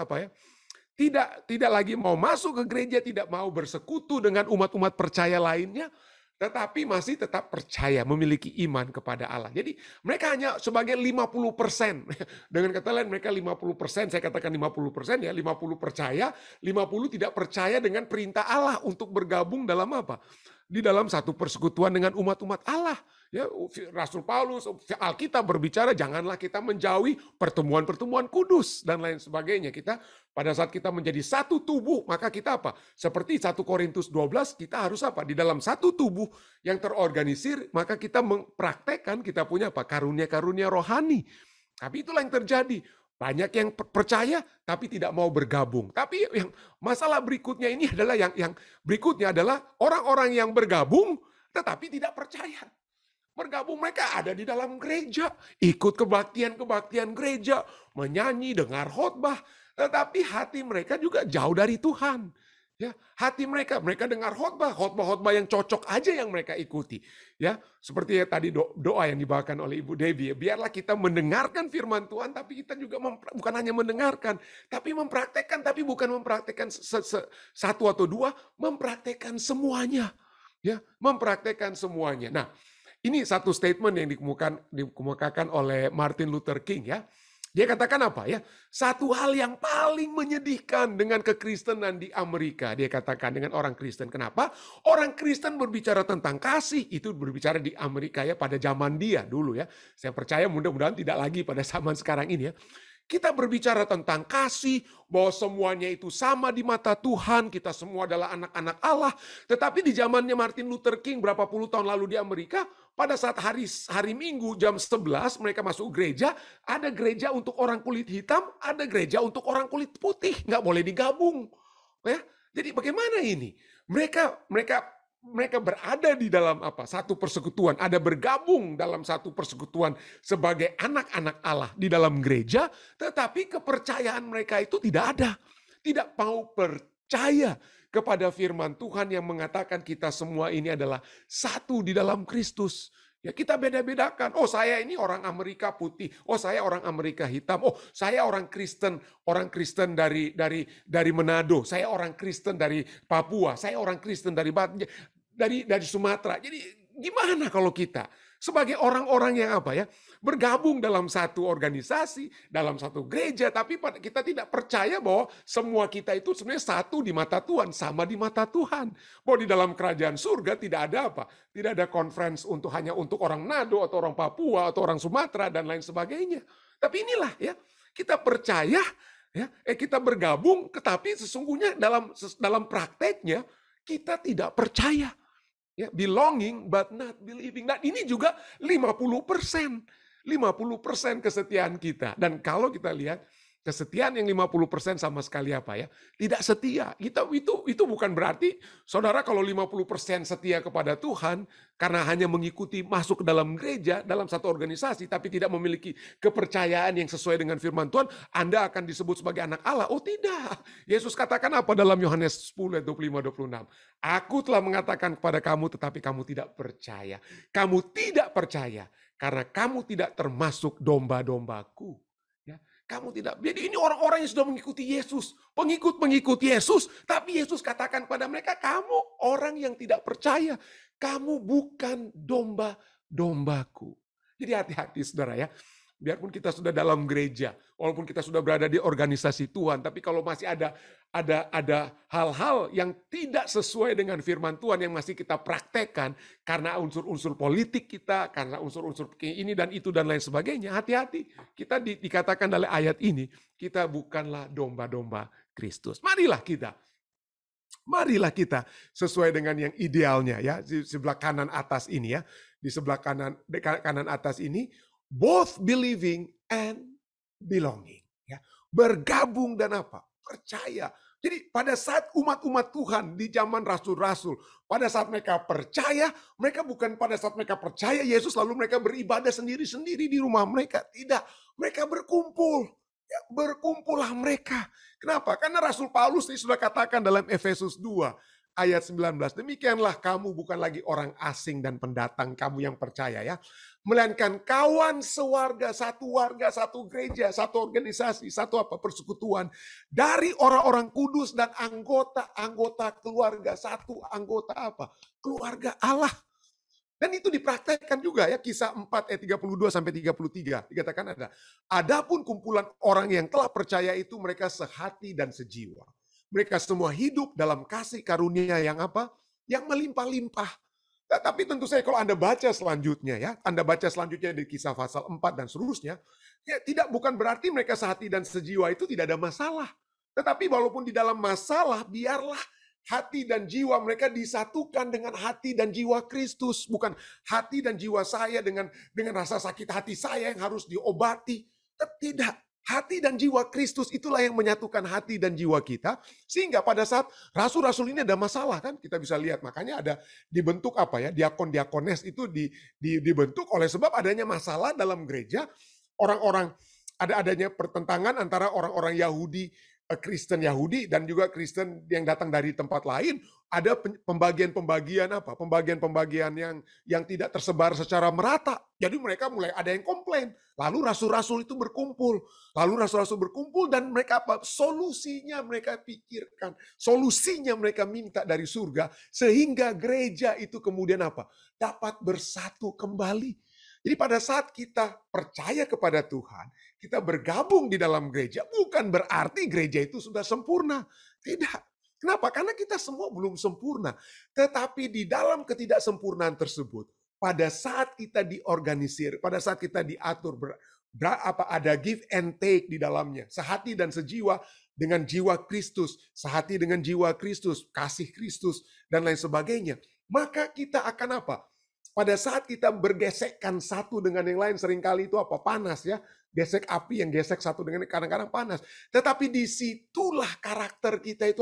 tidak lagi mau masuk ke gereja, tidak mau bersekutu dengan umat-umat percaya lainnya, tetapi masih tetap percaya, memiliki iman kepada Allah. Jadi mereka hanya sebagai 50%. Dengan kata lain mereka 50%, saya katakan 50% ya, 50 percaya, 50 tidak percaya dengan perintah Allah untuk bergabung dalam apa? Di dalam satu persekutuan dengan umat-umat Allah. Ya, Rasul Paulus, Alkitab berbicara janganlah kita menjauhi pertemuan-pertemuan kudus dan lain sebagainya. Pada saat kita menjadi satu tubuh, maka kita apa? Seperti 1 Korintus 12, kita harus apa? Di dalam satu tubuh yang terorganisir, maka kita mempraktekkan kita punya apa? Karunia-karunia rohani. Tapi itulah yang terjadi. Banyak yang percaya tapi tidak mau bergabung. Tapi yang masalah berikutnya ini adalah yang berikutnya adalah orang-orang yang bergabung tetapi tidak percaya. Bergabung mereka ada di dalam gereja, ikut kebaktian gereja, menyanyi, dengar khotbah, tetapi hati mereka juga jauh dari Tuhan. Ya, hati mereka dengar khotbah yang cocok aja yang mereka ikuti. Ya, seperti tadi doa yang dibawakan oleh Ibu Debbie, biarlah kita mendengarkan firman Tuhan, tapi kita juga bukan hanya mendengarkan, tapi mempraktekkan, tapi bukan mempraktekkan satu atau dua, mempraktekkan semuanya. Ya, mempraktekkan semuanya. Nah, ini satu statement yang dikemukakan oleh Martin Luther King ya. Dia katakan apa ya? Satu hal yang paling menyedihkan dengan kekristenan di Amerika. Dia katakan dengan orang Kristen. Kenapa? Orang Kristen berbicara tentang kasih. Itu berbicara di Amerika ya pada zaman dia dulu ya. Saya percaya mudah-mudahan tidak lagi pada zaman sekarang ini ya. Kita berbicara tentang kasih, bahwa semuanya itu sama di mata Tuhan, kita semua adalah anak-anak Allah. Tetapi di zamannya Martin Luther King berapa puluh tahun lalu di Amerika, pada saat hari Minggu jam 11 mereka masuk gereja, ada gereja untuk orang kulit hitam, ada gereja untuk orang kulit putih, nggak boleh digabung. Ya, jadi bagaimana ini? Mereka berada di dalam satu persekutuan, ada bergabung dalam satu persekutuan sebagai anak-anak Allah di dalam gereja, tetapi kepercayaan mereka itu tidak ada. Tidak mau percaya kepada firman Tuhan yang mengatakan kita semua ini adalah satu di dalam Kristus. Ya, kita beda-bedakan. Oh, saya ini orang Amerika putih. Oh, saya orang Amerika hitam. Oh, saya orang Kristen dari Manado. Saya orang Kristen dari Papua. Saya orang Kristen dari Sumatera. Jadi gimana kalau kita sebagai orang-orang yang bergabung dalam satu organisasi, dalam satu gereja, tapi kita tidak percaya bahwa semua kita itu sebenarnya satu di mata Tuhan, sama di mata Tuhan. Bahwa di dalam kerajaan surga tidak ada tidak ada conference hanya untuk orang Manado atau orang Papua atau orang Sumatera dan lain sebagainya. Tapi inilah ya, kita percaya ya, kita bergabung, tetapi sesungguhnya dalam prakteknya kita tidak percaya. Ya, belonging but not believing. Dan ini juga 50%. 50% kesetiaan kita. Dan kalau kita lihat Kesetiaan yang 50% sama sekali apa ya? Tidak setia. Itu bukan berarti saudara kalau 50% setia kepada Tuhan karena hanya mengikuti masuk ke dalam gereja, dalam satu organisasi, tapi tidak memiliki kepercayaan yang sesuai dengan firman Tuhan, Anda akan disebut sebagai anak Allah. Oh tidak. Yesus katakan apa dalam Yohanes 10, 25-26? Aku telah mengatakan kepada kamu tetapi kamu tidak percaya. Kamu tidak percaya karena kamu tidak termasuk domba-dombaku. Kamu tidak. Jadi ini orang-orang yang sudah mengikuti Yesus. Pengikut-pengikut Yesus. Tapi Yesus katakan pada mereka, kamu orang yang tidak percaya. Kamu bukan domba-dombaku. Jadi hati-hati saudara ya. Biarpun kita sudah dalam gereja, walaupun kita sudah berada di organisasi Tuhan, tapi kalau masih ada hal-hal yang tidak sesuai dengan firman Tuhan yang masih kita praktekkan karena unsur-unsur politik kita, karena unsur-unsur ini dan itu dan lain sebagainya, hati-hati. Kita dikatakan dalam ayat ini, kita bukanlah domba-domba Kristus. Marilah kita sesuai dengan yang idealnya ya, di sebelah kanan atas ini ya, di sebelah kanan atas ini, both believing and belonging. Ya. Bergabung dan apa? Percaya. Jadi pada saat umat-umat Tuhan di zaman rasul-rasul, pada saat mereka percaya, mereka bukan pada saat mereka percaya Yesus lalu mereka beribadah sendiri-sendiri di rumah mereka. Tidak, mereka berkumpul. Ya, berkumpullah mereka. Kenapa? Karena Rasul Paulus ini sudah katakan dalam Efesus 2 ayat 19. Demikianlah kamu bukan lagi orang asing dan pendatang, kamu yang percaya ya. Melainkan kawan sewarga, satu gereja, satu organisasi, satu persekutuan. Dari orang-orang kudus dan anggota keluarga, satu anggota keluarga Allah. Dan itu dipraktekkan juga ya, Kisah 4 ayat 32-33. Dikatakan ada. Adapun kumpulan orang yang telah percaya itu mereka sehati dan sejiwa. Mereka semua hidup dalam kasih karunia yang yang melimpah-limpah. Tapi tentu saja kalau Anda baca selanjutnya ya, Anda baca selanjutnya di Kisah pasal 4 dan seterusnya, ya bukan berarti mereka sehati dan sejiwa itu tidak ada masalah. Tetapi walaupun di dalam masalah, biarlah hati dan jiwa mereka disatukan dengan hati dan jiwa Kristus. Bukan hati dan jiwa saya dengan rasa sakit hati saya yang harus diobati. Tidak. Hati dan jiwa Kristus itulah yang menyatukan hati dan jiwa kita. Sehingga pada saat rasul-rasul ini ada masalah kan. Kita bisa lihat. Makanya ada dibentuk diakon-diakones itu dibentuk oleh sebab adanya masalah dalam gereja. Orang-orang adanya pertentangan antara orang-orang Yahudi, Kristen Yahudi dan juga Kristen yang datang dari tempat lain. Ada pembagian-pembagian yang tidak tersebar secara merata. Jadi mereka mulai ada yang komplain. Lalu rasul-rasul itu berkumpul. Dan mereka solusinya mereka pikirkan. Solusinya mereka minta dari surga. Sehingga gereja itu kemudian dapat bersatu kembali. Jadi pada saat kita percaya kepada Tuhan, kita bergabung di dalam gereja, bukan berarti gereja itu sudah sempurna. Tidak. Kenapa? Karena kita semua belum sempurna. Tetapi di dalam ketidaksempurnaan tersebut, pada saat kita diorganisir, pada saat kita diatur, ada give and take di dalamnya. Sehati dan sejiwa dengan jiwa Kristus. Sehati dengan jiwa Kristus, kasih Kristus, dan lain sebagainya. Maka kita akan pada saat kita bergesekkan satu dengan yang lain, seringkali itu panas ya. Gesek api yang gesek satu dengan kadang-kadang panas. Tetapi disitulah karakter kita itu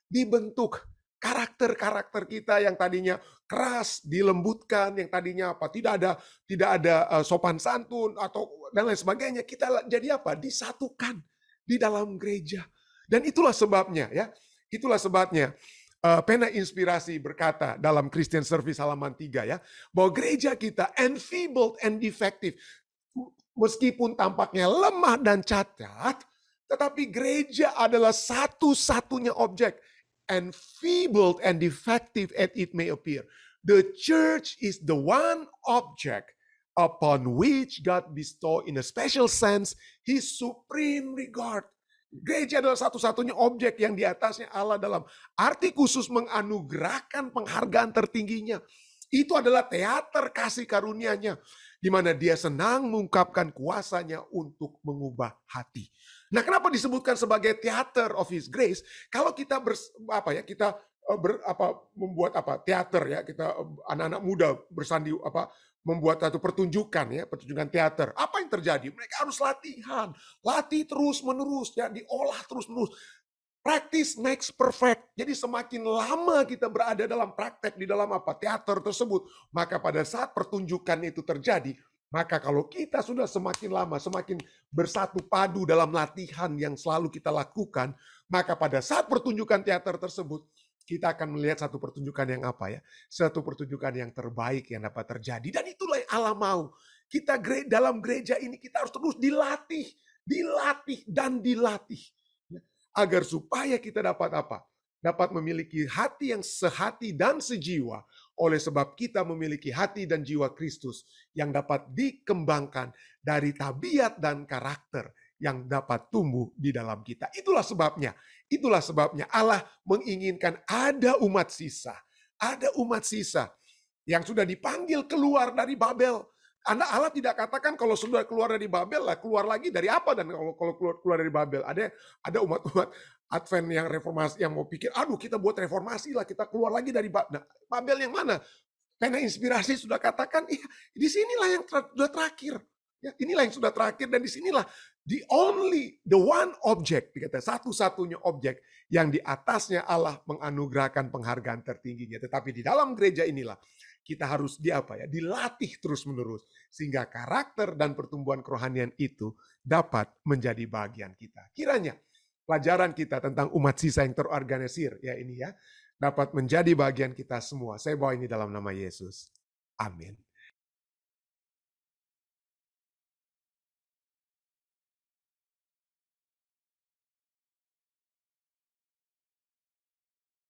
dibentuk. Karakter-karakter kita yang tadinya keras, dilembutkan, yang tadinya tidak ada sopan santun atau dan lain sebagainya. Kita jadi disatukan di dalam gereja. Dan itulah sebabnya ya. Itulah sebabnya Pena Inspirasi berkata dalam Christian Service halaman 3 ya, bahwa gereja kita enfeebled and defective. Meskipun tampaknya lemah dan cacat, tetapi gereja adalah satu-satunya objek. Enfeebled and defective as it may appear. The church is the one object upon which God bestow in a special sense His supreme regard. Gereja adalah satu-satunya objek yang di atasnya Allah dalam arti khusus menganugerahkan penghargaan tertingginya. Itu adalah teater kasih karunia-Nya, di mana Dia senang mengungkapkan kuasanya untuk mengubah hati. Nah, kenapa disebutkan sebagai theater of His grace? Kalau kita membuat teater ya, kita anak-anak muda membuat satu pertunjukan ya, pertunjukan teater. Apa yang terjadi? Mereka harus latihan, latih terus menerus ya, diolah terus menerus. Practice makes perfect. Jadi semakin lama kita berada dalam praktek di dalam teater tersebut, maka pada saat pertunjukan itu terjadi, maka kalau kita sudah semakin lama, semakin bersatu padu dalam latihan yang selalu kita lakukan, maka pada saat pertunjukan teater tersebut, kita akan melihat satu pertunjukan yang satu pertunjukan yang terbaik yang dapat terjadi. Dan itulah yang Allah mau. Kita dalam gereja ini kita harus terus dilatih, dan dilatih. Agar supaya kita dapat dapat memiliki hati yang sehati dan sejiwa. Oleh sebab kita memiliki hati dan jiwa Kristus yang dapat dikembangkan dari tabiat dan karakter yang dapat tumbuh di dalam kita. Itulah sebabnya Allah menginginkan ada umat sisa. Ada umat sisa yang sudah dipanggil keluar dari Babel. Allah tidak katakan kalau sudah keluar dari Babel lah, keluar lagi dari apa? Dan kalau keluar dari Babel, ada umat-umat Advent yang reformasi yang mau pikir, aduh kita buat reformasi lah, kita keluar lagi dari Babel. Nah, Babel yang mana? Karena inspirasi sudah katakan, di sinilah yang sudah terakhir. Ya, inilah yang sudah terakhir dan di sinilah the one object, dikata satu-satunya objek yang di atasnya Allah menganugerahkan penghargaan tertingginya. Tetapi di dalam gereja inilah kita harus dilatih terus-menerus sehingga karakter dan pertumbuhan kerohanian itu dapat menjadi bagian kita. Kiranya pelajaran kita tentang umat sisa yang terorganisir dapat menjadi bagian kita semua. Saya bawa ini dalam nama Yesus. Amin.